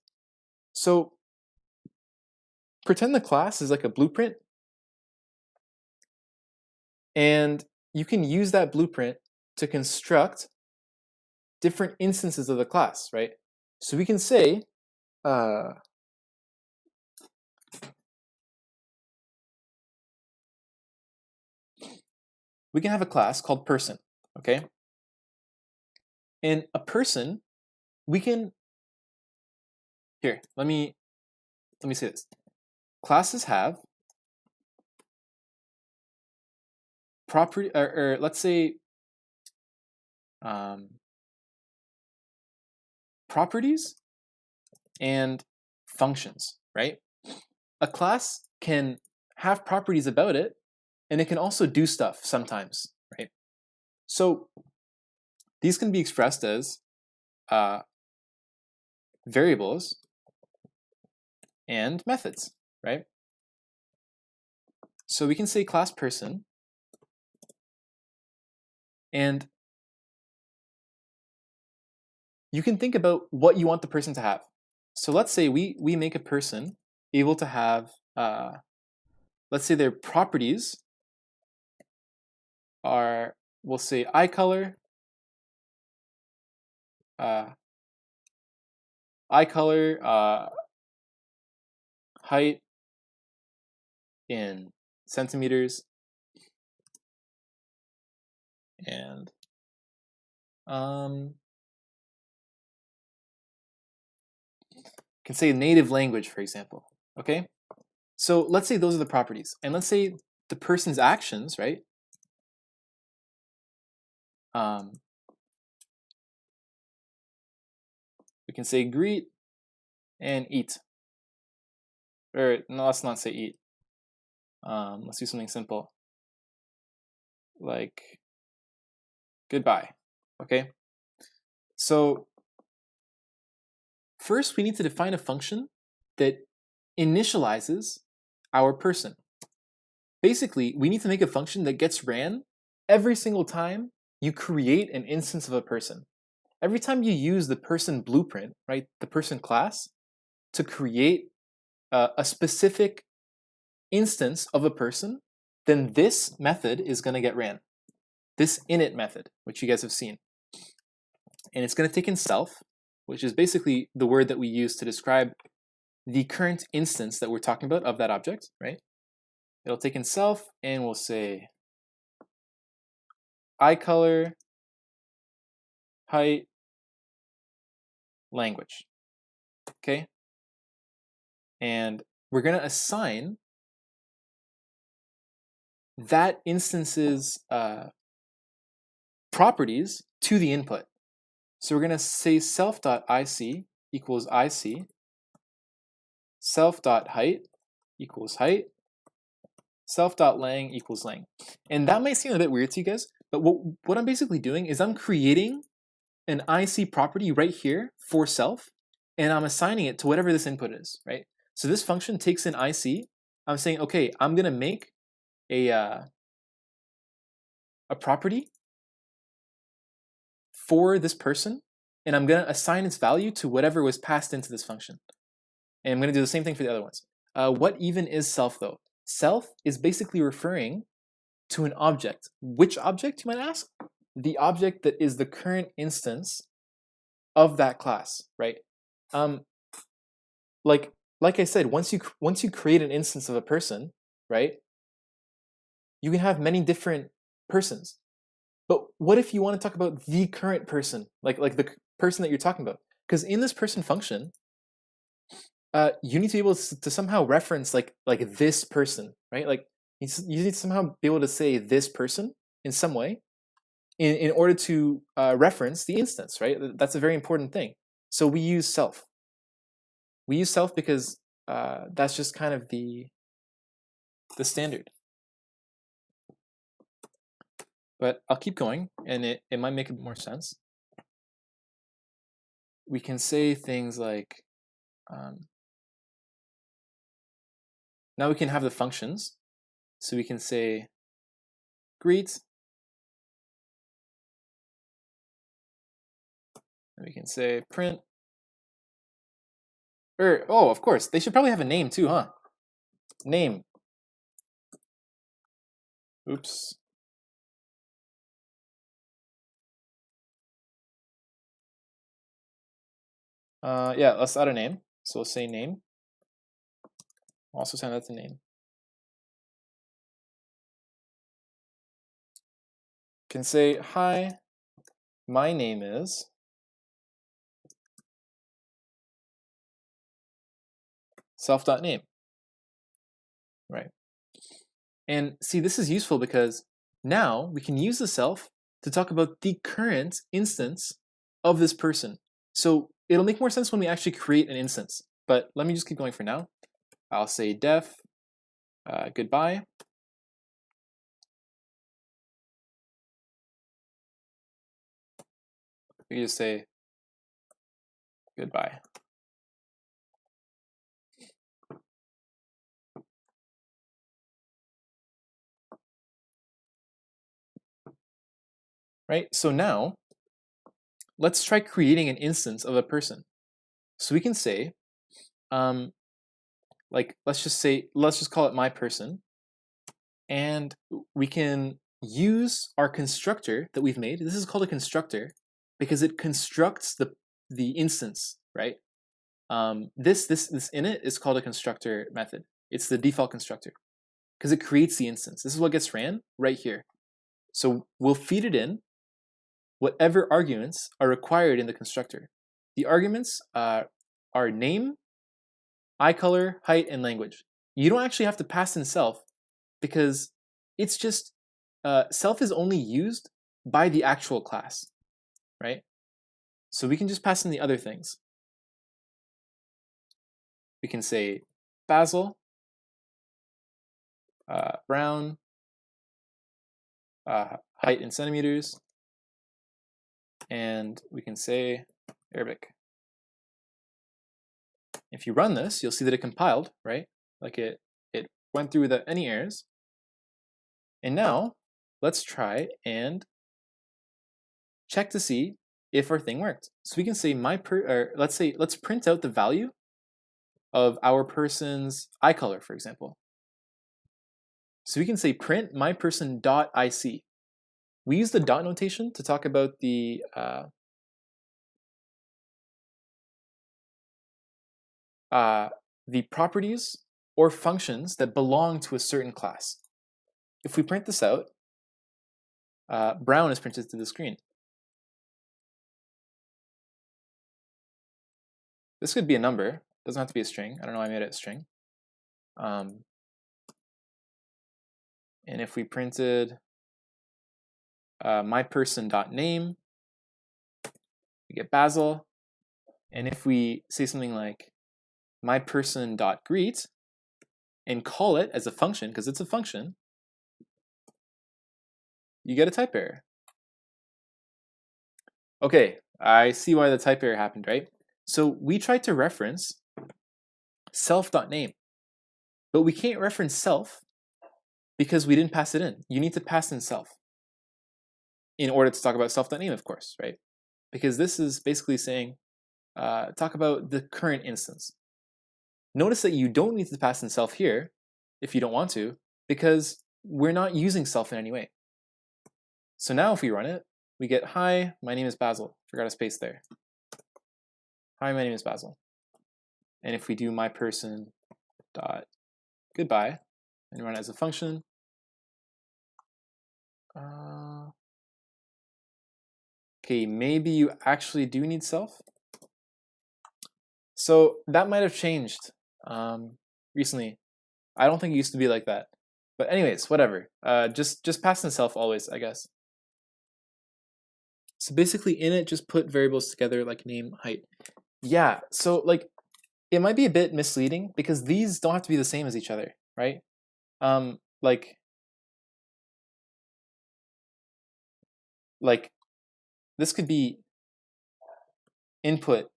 So pretend the class is like a blueprint, and you can use that blueprint to construct different instances of the class, right? So we can say, we can have a class called person, okay? And a person, we can, here, let me say this. Classes have property, or let's say, properties and functions, right? A class can have properties about it, and it can also do stuff sometimes, right? So these can be expressed as variables and methods, right? So we can say class person, and you can think about what you want the person to have. So let's say we make a person able to have, let's say their properties are, we'll say eye color, height in centimeters, and can say native language, for example, okay? So let's say those are the properties, and let's say the person's actions, right? We can say greet and eat. Or no, let's not say eat. Let's do something simple, like goodbye, okay? So first we need to define a function that initializes our person. Basically, we need to make a function that gets ran every single time you create an instance of a person. Every time you use the person blueprint, right, the person class, to create a specific instance of a person, then this method is going to get ran. This init method, which you guys have seen. And it's going to take in self, which is basically the word that we use to describe the current instance that we're talking about of that object, right? It'll take in self, and we'll say eye color, height, language, okay? And we're going to assign that instance's properties to the input. So we're going to say self.ic equals ic, self.height equals height, self.lang equals lang. And that might seem a bit weird to you guys, but what I'm basically doing is I'm creating an IC property right here for self, and I'm assigning it to whatever this input is, right? So this function takes in IC. I'm saying, okay, I'm gonna make a property for this person, and I'm gonna assign its value to whatever was passed into this function. And I'm gonna do the same thing for the other ones. What even is self though? Self is basically referring to an object. Which object, you might ask? The object that is the current instance of that class, right? Like I said, once you create an instance of a person, right? You can have many different persons. But what if you want to talk about the current person, like the person that you're talking about? Because in this person function, you need to be able to somehow reference like this person, right? Like you need to somehow be able to say this person in some way in order to reference the instance, right? That's a very important thing. So we use self. We use self because that's just kind of the standard. But I'll keep going, and it might make a bit more sense. We can say things like, now we can have the functions. So we can say greet, and we can say print. Oh, of course, they should probably have a name too, huh? Name. Oops. Yeah, let's add a name. So we'll say name. We'll also send that to name. Can say, hi, my name is self.name, right? And see, this is useful because now we can use the self to talk about the current instance of this person. So it'll make more sense when we actually create an instance. But let me just keep going for now. I'll say def goodbye. We just say goodbye. Right? So now let's try creating an instance of a person. So we can say, like let's just call it my person, and we can use our constructor that we've made. This is called a constructor because it constructs the instance, right? This init is called a constructor method. It's the default constructor because it creates the instance. This is what gets ran right here. So we'll feed it in whatever arguments are required in the constructor. The arguments are name, eye color, height, and language. You don't actually have to pass in self because it's just self is only used by the actual class, right? So we can just pass in the other things. We can say Basil, Brown, height in centimeters, and we can say Arabic. If you run this, you'll see that it compiled, right? Like it went through without any errors. And now let's try and check to see if our thing worked. So we can say let's print out the value of our person's eye color, for example. So we can say print myperson.ic. We use the dot notation to talk about the properties or functions that belong to a certain class. If we print this out, brown is printed to the screen. This could be a number. It doesn't have to be a string. I don't know why I made it a string. And if we printed myperson.name, we get Basil. And if we say something like myPerson.greet and call it as a function, because it's a function, you get a type error. Okay, I see why the type error happened, right? So we tried to reference self.name, but we can't reference self because we didn't pass it in. You need to pass in self in order to talk about self.name, of course, right? Because this is basically saying, talk about the current instance. Notice that you don't need to pass in self here if you don't want to, because we're not using self in any way. So now if we run it, we get, hi, my name is Basil. Forgot a space there. Hi, my name is Basil. And if we do myPerson.goodbye and run it as a function, okay, maybe you actually do need self. So that might have changed recently. I don't think it used to be like that. But anyways, whatever. Just pass in self always, I guess. So basically in it, just put variables together like name, height. Yeah, so like it might be a bit misleading because these don't have to be the same as each other, right? Like this could be input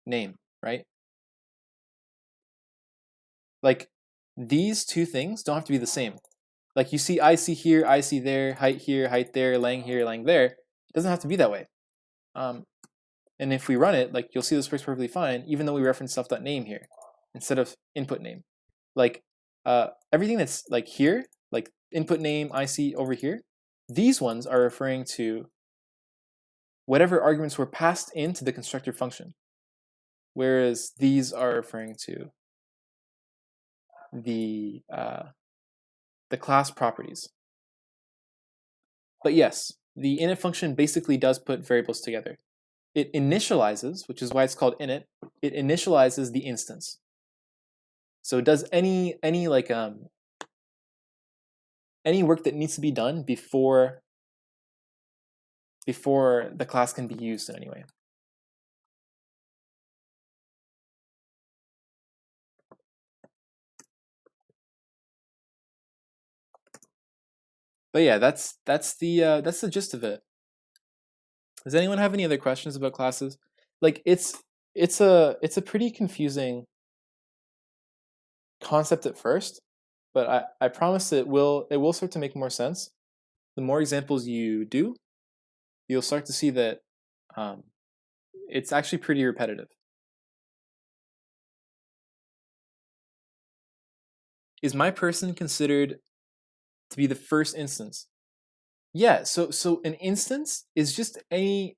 name, right? Like these two things don't have to be the same. Like you see IC here, IC there, height here, height there, lang here, lang there. It doesn't have to be that way. And if we run it, like you'll see this works perfectly fine, even though we reference self.name here instead of input name. Like everything that's like here, like input name, IC over here, these ones are referring to whatever arguments were passed into the constructor function, whereas these are referring to the class properties. But yes, the init function basically does put variables together. It initializes, which is why it's called init. It initializes the instance. So it does any work that needs to be done before the class can be used in any way. But yeah, that's the gist of it. Does anyone have any other questions about classes? Like it's a pretty confusing concept at first, but I promise it will start to make more sense. The more examples you do, you'll start to see that it's actually pretty repetitive. Is myPerson considered to be the first instance? Yeah, so an instance is just any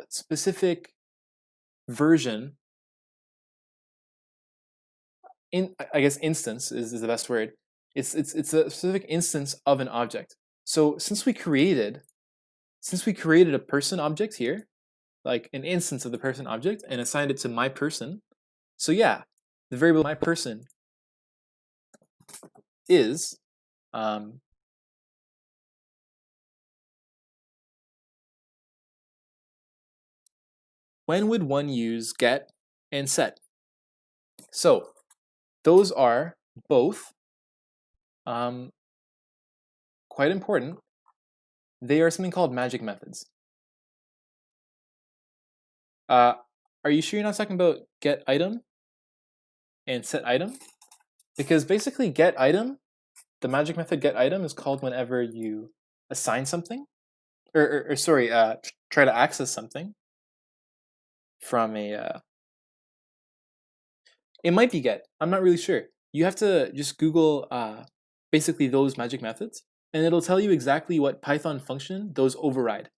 specific version. I guess instance is the best word. It's a specific instance of an object. So since we created a person object here, like an instance of the person object, and assigned it to myPerson, so yeah, the variable myPerson is when would one use get and set? So those are both quite important. They are something called magic methods. Are you sure you're not talking about get item and set item? Because basically get item, the magic method get item is called whenever you assign something, or sorry, try to access something from a, it might be get, I'm not really sure. You have to just Google basically those magic methods, and it'll tell you exactly what Python function those override.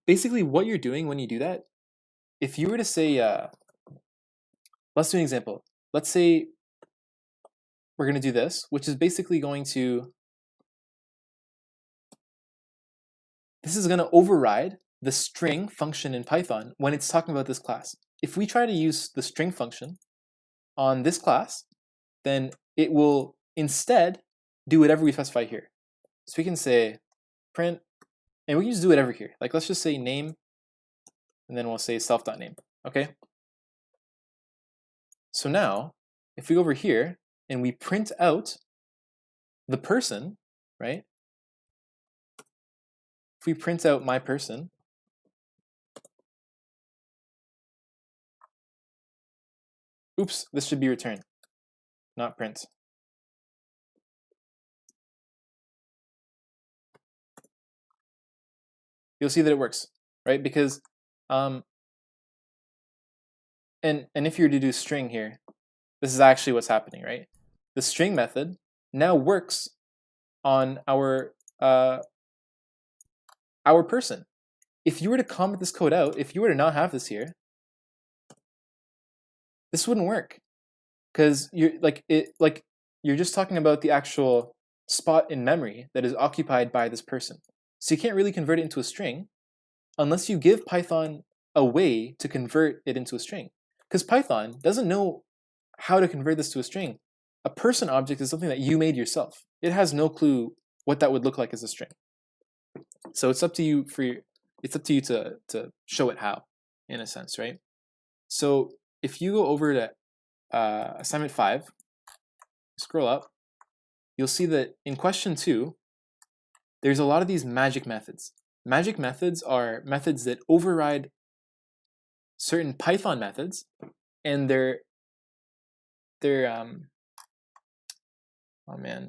Basically what you're doing when you do that, if you were to say, let's do an example. Let's say we're going to do this, which is basically going to, this is going to override the string function in Python when it's talking about this class. If we try to use the string function on this class, then it will instead do whatever we specify here. So we can say print, and we can just do whatever here. Like let's just say name, and then we'll say self.name, okay? So now, if we go over here and we print out the person, right? If we print out my person, oops, this should be return, not print. You'll see that it works, right? Because, and if you were to do string here, this is actually what's happening, right? The string method now works on our person. If you were to comment this code out, if you were to not have this here, this wouldn't work, because you're just talking about the actual spot in memory that is occupied by this person. So you can't really convert it into a string unless you give Python a way to convert it into a string. Because Python doesn't know how to convert this to a string. A person object is something that you made yourself. It has no clue what that would look like as a string. So it's up to you to show it how, in a sense, right? So if you go over to assignment 5, scroll up, you'll see that in question 2, there's a lot of these magic methods. Magic methods are methods that override certain Python methods, and they're oh man,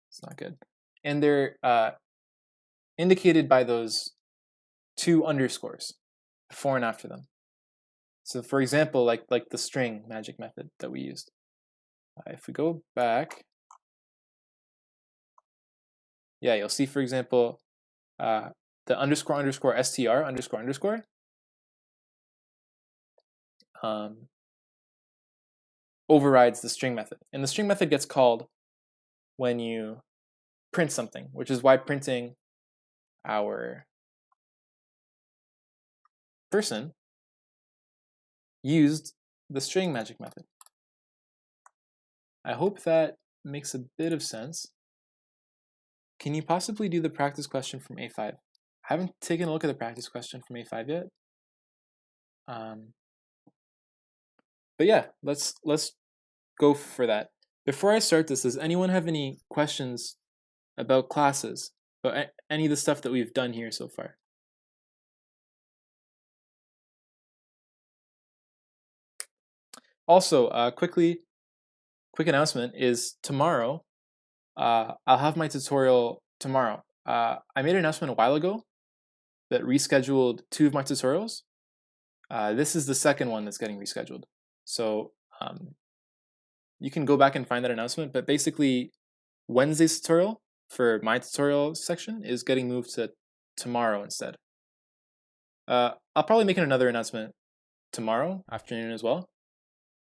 it's not good. And they're indicated by those 2 underscores before and after them. So for example, like the string magic method that we used. If we go back, yeah, you'll see, for example, the underscore str underscore overrides the string method. And the string method gets called when you print something, which is why printing our person used the string magic method. I hope that makes a bit of sense. Can you possibly do the practice question from A5? I haven't taken a look at the practice question from A5 yet. But yeah, let's go for that. Before I start this, does anyone have any questions about classes, about any of the stuff that we've done here so far? Also, quick announcement is tomorrow. I'll have my tutorial tomorrow. I made an announcement a while ago that rescheduled 2 of my tutorials. This is the second one that's getting rescheduled. So you can go back and find that announcement, but basically Wednesday's tutorial for my tutorial section is getting moved to tomorrow instead. I'll probably make another announcement tomorrow afternoon as well.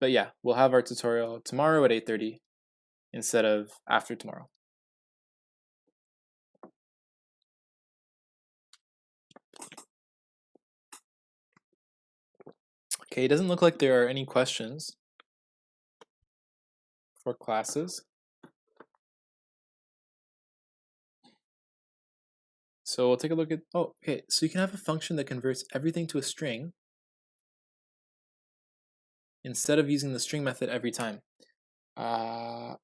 But yeah, we'll have our tutorial tomorrow at 8:30 instead of after tomorrow. Okay, it doesn't look like there are any questions for classes. So we'll take a look at, oh, okay, so you can have a function that converts everything to a string instead of using the string method every time. Not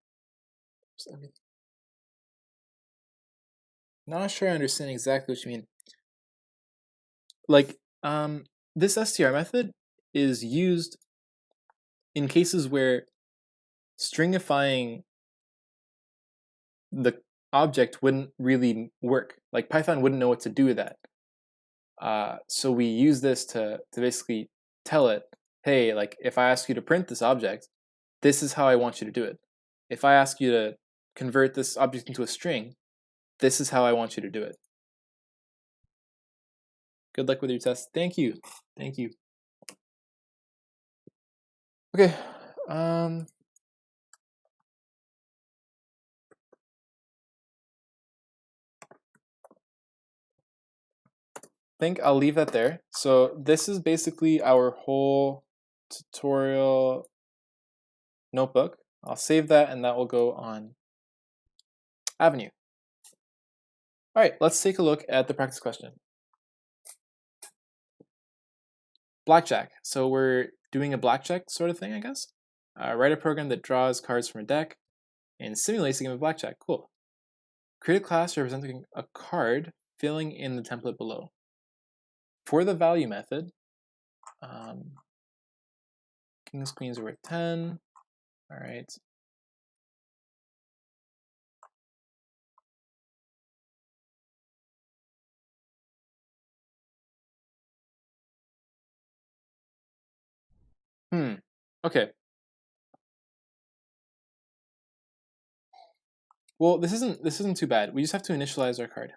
sure I understand exactly what you mean. Like, this str method is used in cases where stringifying the object wouldn't really work. Like Python wouldn't know what to do with that. So we use this to basically tell it, hey, like if I ask you to print this object, this is how I want you to do it. If I ask you to convert this object into a string, this is how I want you to do it. Good luck with your test. Thank you. Thank you. Okay. I think I'll leave that there. So this is basically our whole tutorial notebook. I'll save that and that will go on Avenue. All right, let's take a look at the practice question. Blackjack. So we're doing a blackjack sort of thing, I guess. Write a program that draws cards from a deck and simulates a game of blackjack. Cool. Create a class representing a card, filling in the template below. For the value method, kings, queens are worth 10. All right. Okay. Well, this isn't too bad. We just have to initialize our card.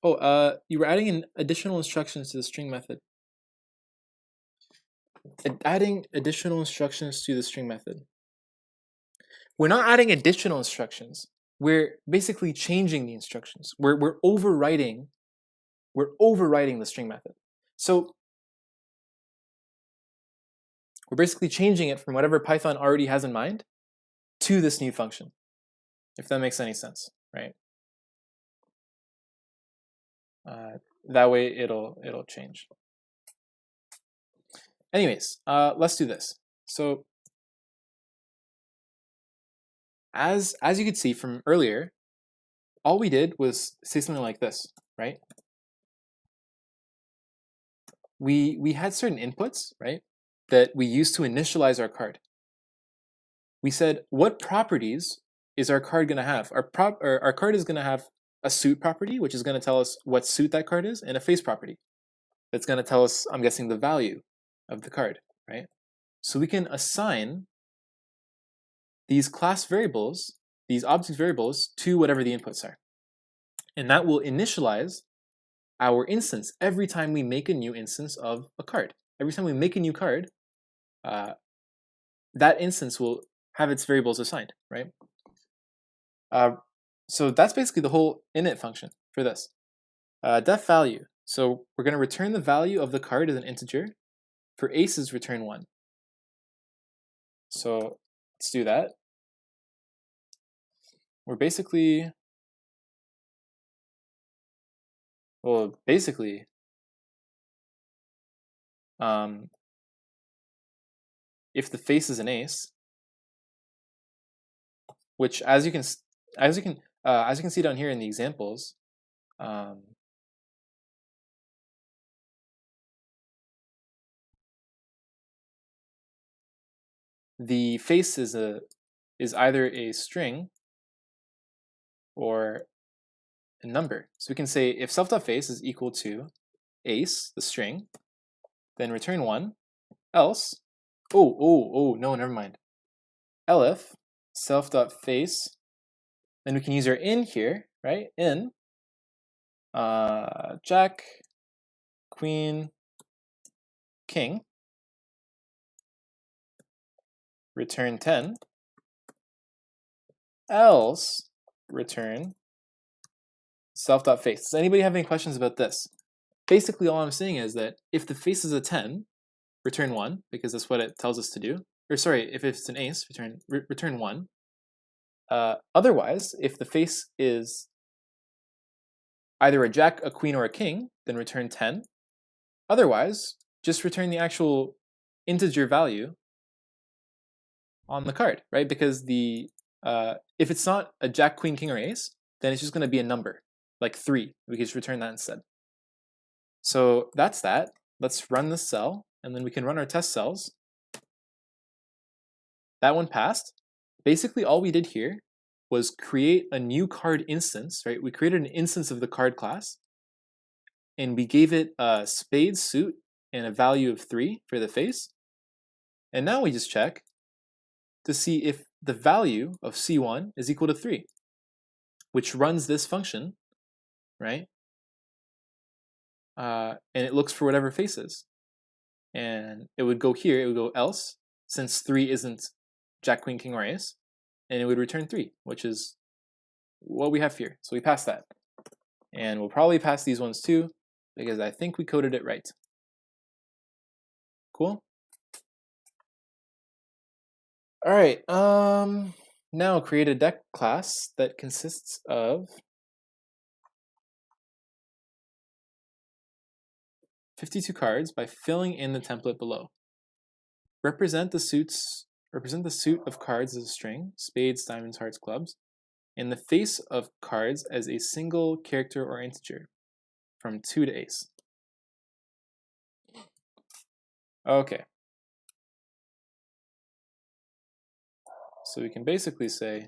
Oh, you were adding in additional instructions to the string method. Adding additional instructions to the string method. We're not adding additional instructions. We're basically changing the instructions. We're overwriting the string method. So we're basically changing it from whatever Python already has in mind to this new function, if that makes any sense, right? That way it'll change. Anyways, let's do this. So as you could see from earlier, all we did was say something like this, right? We had certain inputs, right, that we used to initialize our card. We said, what properties is our card going to have? Our card is going to have a suit property, which is going to tell us what suit that card is, and a face property. That's going to tell us, I'm guessing, the value of the card, right? So we can assign these class variables, these object variables, to whatever the inputs are. And that will initialize our instance every time we make a new instance of a card. Every time we make a new card, that instance will have its variables assigned, right? So that's basically the whole init function for this. Def value. So we're going to return the value of the card as an integer. For aces, return 1. So let's do that. We're basically, if the face is an ace, which as you can see down here in the examples, the face is either a string or a number. So we can say if self.face is equal to ace, the string, then return 1, else, no, never mind. Elif self.face, then we can use our in here, right? In jack, queen, king, return 10, else return self.face. Does anybody have any questions about this? Basically, all I'm saying is that if the face is a 10, return 1, because that's what it tells us to do. Or sorry, if it's an ace, return 1. Otherwise, if the face is either a jack, a queen, or a king, then return 10. Otherwise, just return the actual integer value on the card, right? Because if it's not a jack, queen, king, or ace, then it's just going to be a number, like 3. We can just return that instead. So that's that. Let's run this cell, and then we can run our test cells. That one passed. Basically, all we did here was create a new card instance, right? We created an instance of the card class, and we gave it a spade suit and a value of 3 for the face. And now we just check to see if the value of C1 is equal to 3, which runs this function, right? And it looks for whatever face is. And it would go here, it would go else, since 3 isn't jack, queen, king, or ace, and it would return 3, which is what we have here. So we pass that. And we'll probably pass these ones too, because I think we coded it right. Cool? All right, now create a deck class that consists of 52 cards by filling in the template below. Represent the suit of cards as a string, spades, diamonds, hearts, clubs, and the face of cards as a single character or integer, from 2 to ace. Okay. So we can basically say,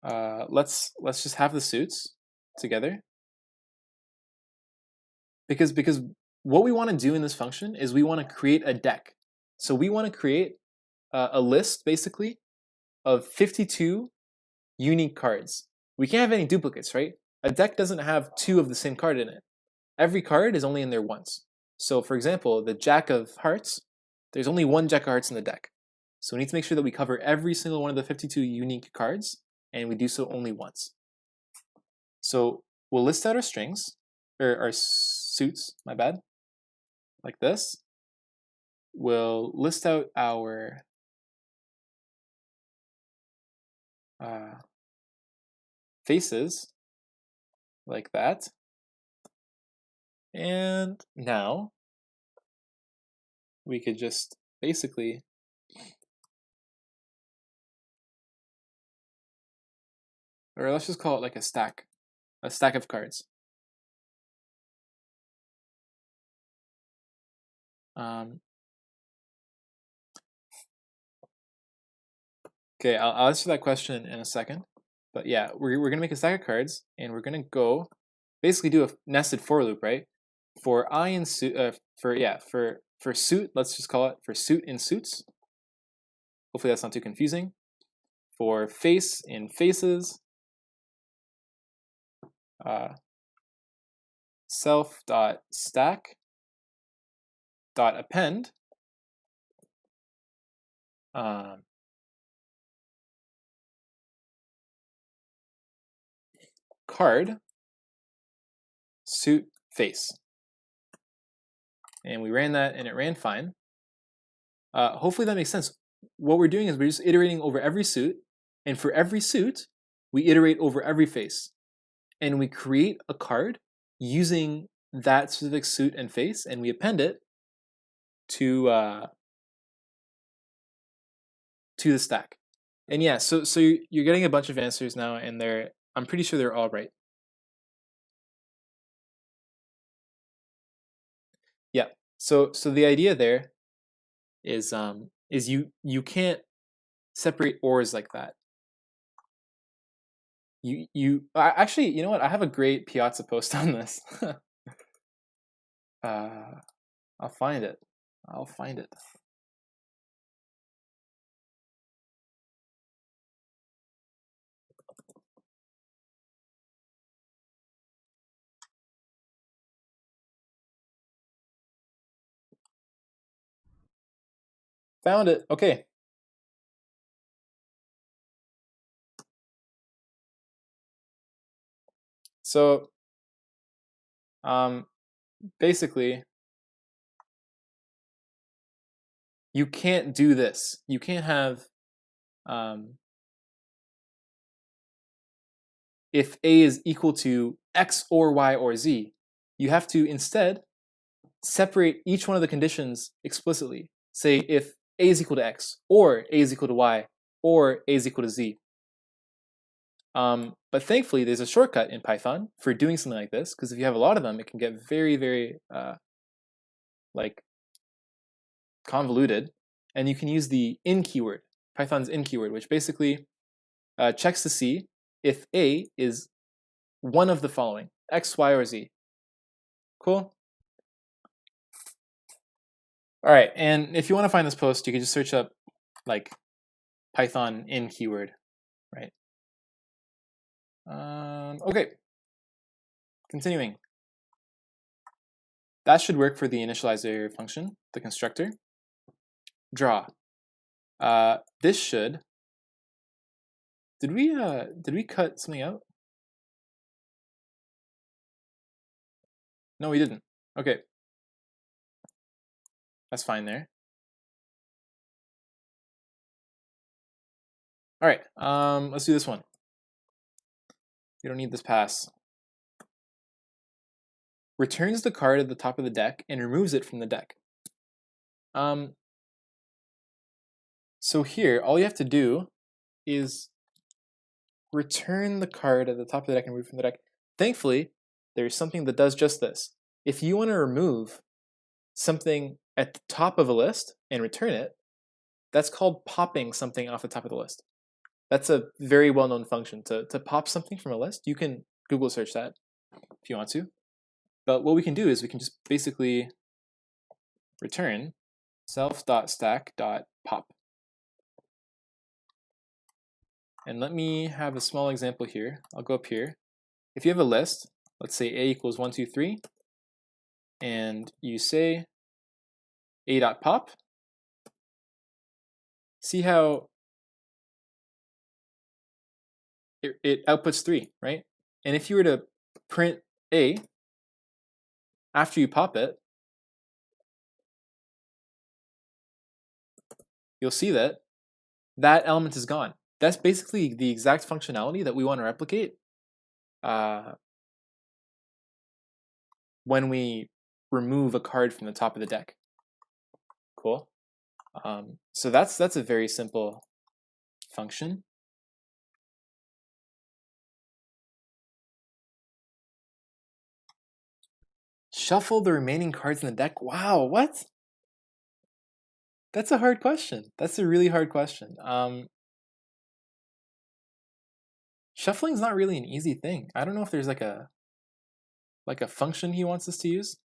let's just have the suits together, because what we want to do in this function is we want to create a deck. So we want to create a list basically of 52 unique cards. We can't have any duplicates, right? A deck doesn't have 2 of the same card in it. Every card is only in there once. So for example, the Jack of Hearts, there's only 1 Jack of Hearts in the deck. So we need to make sure that we cover every single one of the 52 unique cards, and we do so only once. So we'll list out our strings, or our suits, my bad, like this. We'll list out our faces, like that. And now we could just basically or let's just call it like a stack of cards. Okay, I'll answer that question in a second. But yeah, we're gonna make a stack of cards, and we're gonna go basically do a nested for loop, right? For I in suit, for suit, let's just call it for suit in suits. Hopefully that's not too confusing. For face in faces, self.stack.append card suit face, and we ran that and it ran fine. Hopefully that makes sense. What we're doing is we're just iterating over every suit, and for every suit we iterate over every face, and we create a card using that specific suit and face, and we append it to the stack. And yeah, so you're getting a bunch of answers now, and I'm pretty sure they're all right. Yeah. So the idea there is you can't separate ors like that. Actually, you know what? I have a great Piazza post on this. I'll find it. Found it. Okay. So, basically, you can't do this. You can't have if A is equal to X or Y or Z. You have to instead separate each one of the conditions explicitly. Say if A is equal to X, or A is equal to Y, or A is equal to Z. But thankfully, there's a shortcut in Python for doing something like this, because if you have a lot of them, it can get very, very like convoluted. And you can use the in keyword, Python's in keyword, which basically checks to see if A is one of the following, X, Y, or Z. Cool? All right, and if you want to find this post, you can just search up like Python in keyword, right? Okay, continuing. That should work for the initializer function, the constructor. Draw. This should. Did we cut something out? No, we didn't. Okay. That's fine there. All right, let's do this one. You don't need this pass. returns the card at the top of the deck and removes it from the deck. So here, all you have to do is return the card at the top of the deck and remove it from the deck. Thankfully, there's something that does just this. If you want to remove something at the top of a list and return it, that's called popping something off the top of the list. That's a very well-known function. To pop something from a list, you can Google search that if you want to. But what we can do is we can just basically return self.stack.pop. And let me have a small example here. I'll go up here. If you have a list, let's say a equals 1, 2, 3, and you say a.pop, see how it outputs 3, right? And if you were to print a after you pop it, you'll see that that element is gone. That's basically the exact functionality that we want to replicate when we remove a card from the top of the deck. Cool. So that's a very simple function. Shuffle the remaining cards in the deck. Wow, what? That's a hard question. That's a really hard question. Shuffling is not really an easy thing. I don't know if there's like a function he wants us to use.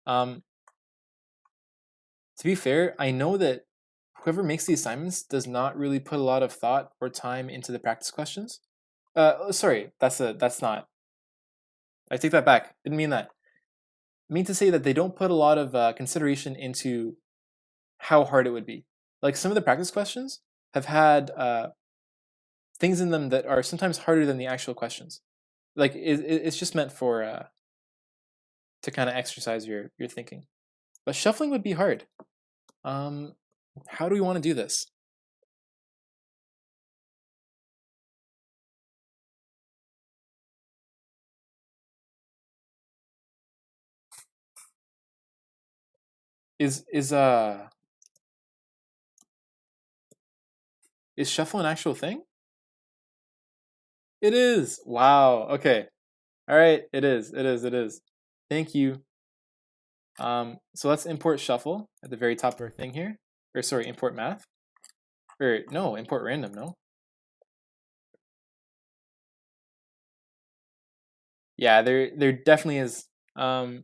To be fair, I know that whoever makes the assignments does not really put a lot of thought or time into the practice questions. Sorry, that's not. I take that back. Didn't mean that. I mean to say that they don't put a lot of consideration into how hard it would be. Like some of the practice questions have had things in them that are sometimes harder than the actual questions. Like it's just meant for to kind of exercise your thinking. But shuffling would be hard. How do we want to do this? Is shuffle an actual thing? It is. Wow. Okay. All right. It is. Thank you. So let's import shuffle at the very top of our thing here. Or sorry, import math. Or no, import random, no? Yeah, there definitely is. And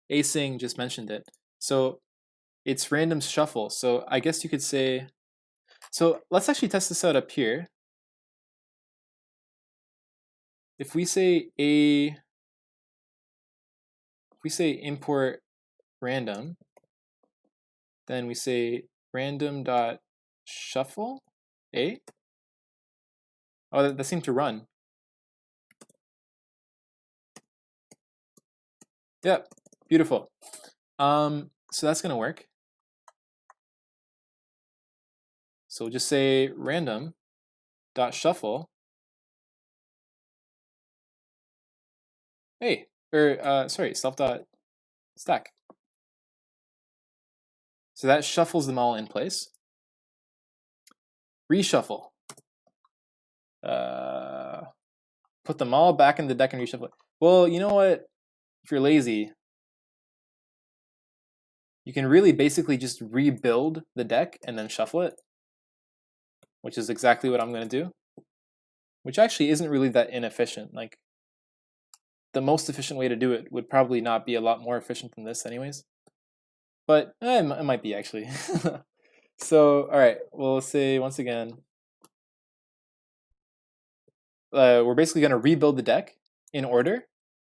async just mentioned it. So it's random shuffle. So I guess you could say, so let's actually test this out up here. If we say import random, then we say random.shuffle a. Oh, that seemed to run. Yep, beautiful. So that's gonna work. So we'll just say random.shuffle. Hey, or sorry, self.stack. So that shuffles them all in place. Reshuffle. Put them all back in the deck and reshuffle it. Well, you know what? If you're lazy, you can really basically just rebuild the deck and then shuffle it, which is exactly what I'm going to do, which actually isn't really that inefficient. Like, the most efficient way to do it would probably not be a lot more efficient than this anyways. But it might be actually. So, all right, we'll say once again, we're basically going to rebuild the deck in order,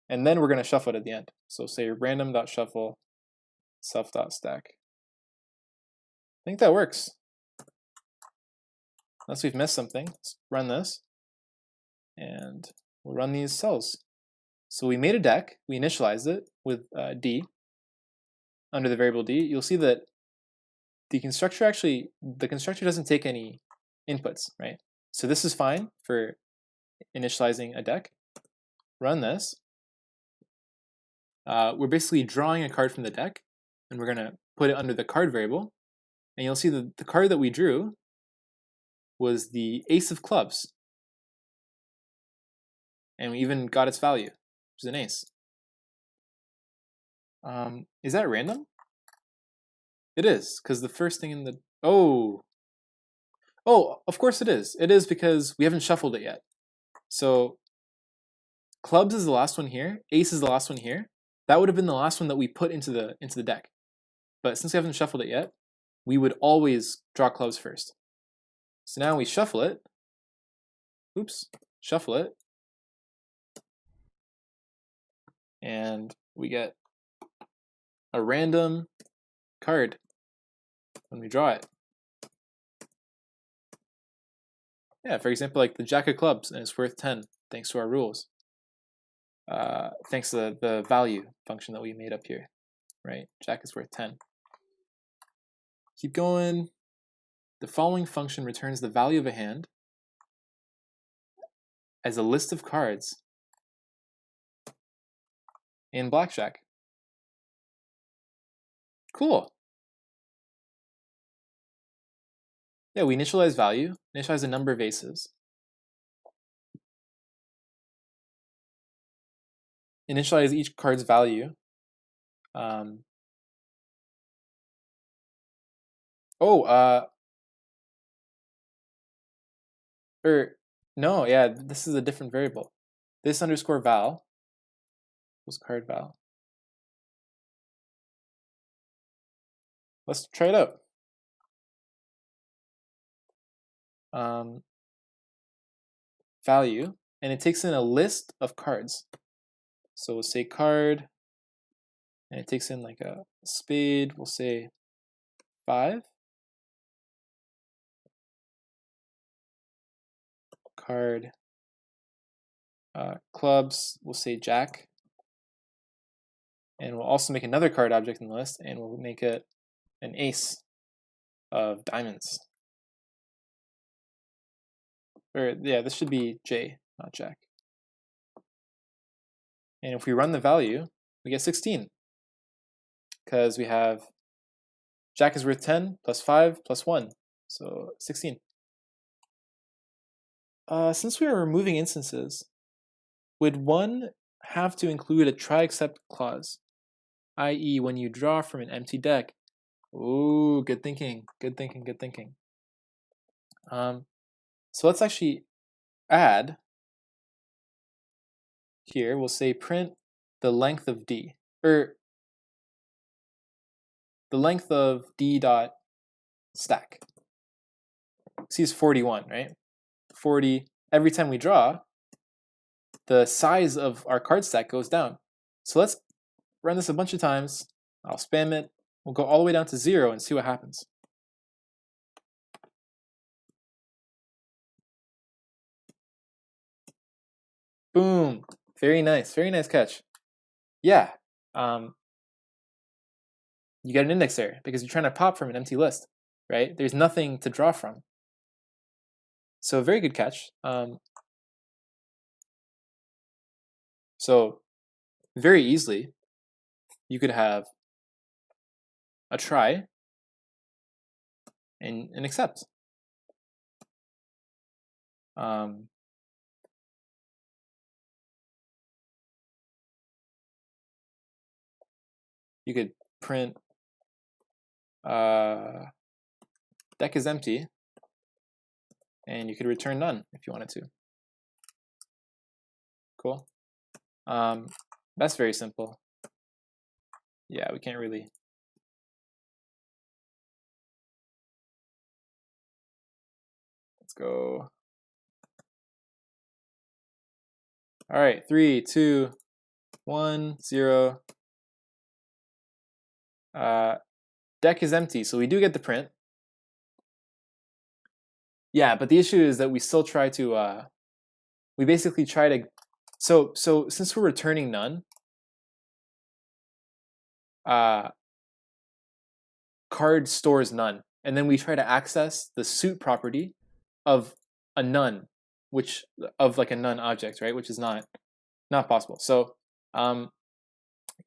and then we're going to shuffle it at the end. So say random.shuffle self.stack. I think that works. Unless we've missed something, let's run this, and we'll run these cells. So we made a deck, we initialized it with D, under the variable D. You'll see that the constructor doesn't take any inputs, right? So this is fine for initializing a deck. Run this, we're basically drawing a card from the deck, and we're going to put it under the card variable. And you'll see that the card that we drew was the Ace of Clubs. And we even got its value, which is an ace. Is that random? It is, because the first thing in the... Oh, of course it is. It is because we haven't shuffled it yet. So clubs is the last one here. Ace is the last one here. That would have been the last one that we put into the deck. But since we haven't shuffled it yet, we would always draw clubs first. So now we shuffle it. Oops, shuffle it. And we get a random card when we draw it. Yeah, for example, like the Jack of Clubs, and it's worth 10, thanks to our rules. Thanks to the value function that we made up here, right? Jack is worth 10. Keep going. The following function returns the value of a hand as a list of cards in blackjack. Cool. Yeah, we initialize value, initialize a number of aces. Initialize each card's value. No, yeah, this is a different variable. This underscore val was card val. Let's try it out. Value, and it takes in a list of cards. So we'll say card, and it takes in like a spade, we'll say 5. Card, clubs, we'll say Jack. And we'll also make another card object in the list, and we'll make it an ace of diamonds. Or yeah, this should be J, not Jack. And if we run the value, we get 16. Because we have Jack is worth 10 plus 5 plus 1, so 16. Since we are removing instances, would one have to include a try except clause? I.e., when you draw from an empty deck. Ooh, good thinking, good thinking, good thinking. So let's actually add here. We'll say print the length of D, or the length of D dot stack. C is 41, right? 40. Every time we draw, the size of our card stack goes down. So let's run this a bunch of times. I'll spam it. We'll go all the way down to 0 and see what happens. Boom. Very nice catch. Yeah. You get an index error because you're trying to pop from an empty list, right? There's nothing to draw from. So very good catch. So very easily, you could have a try and an accept. You could print deck is empty, and you could return none if you wanted to. Cool. That's very simple. Yeah, we can't really. Let's go. All right, 3, 2, 1, 0. Deck is empty, so we do get the print. Yeah, but the issue is that we still try to, we basically try to, so since we're returning none, card stores none, and then we try to access the suit property of a none, which, of like a none object, right, which is not possible. So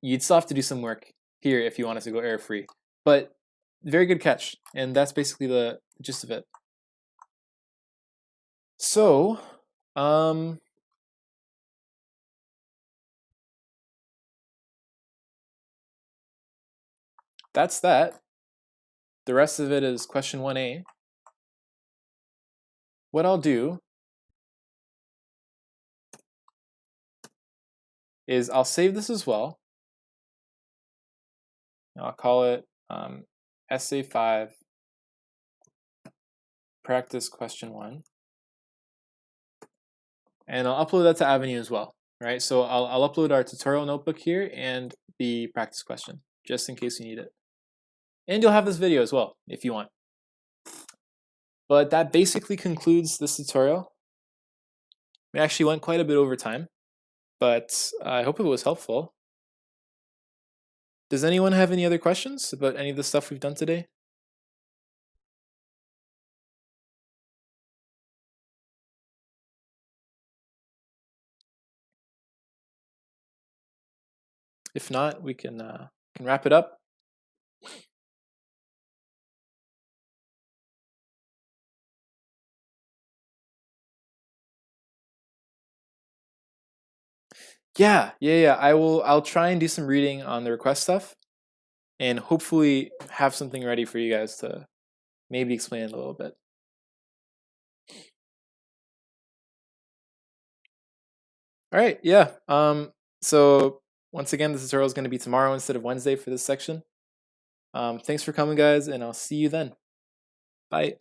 you'd still have to do some work here if you wanted to go error-free. But very good catch, and that's basically the gist of it. So, that's that. The rest of it is question 1A. What I'll do is I'll save this as well. I'll call it Essay 5, Practice Question 1. And I'll upload that to Avenue as well, right? So I'll upload our tutorial notebook here and the practice question, just in case you need it. And you'll have this video as well, if you want. But that basically concludes this tutorial. We actually went quite a bit over time, but I hope it was helpful. Does anyone have any other questions about any of the stuff we've done today? If not, we can wrap it up. Yeah. I'll try and do some reading on the request stuff, and hopefully have something ready for you guys to maybe explain it a little bit. All right. Yeah. So once again, the tutorial is going to be tomorrow instead of Wednesday for this section. Thanks for coming, guys, and I'll see you then. Bye.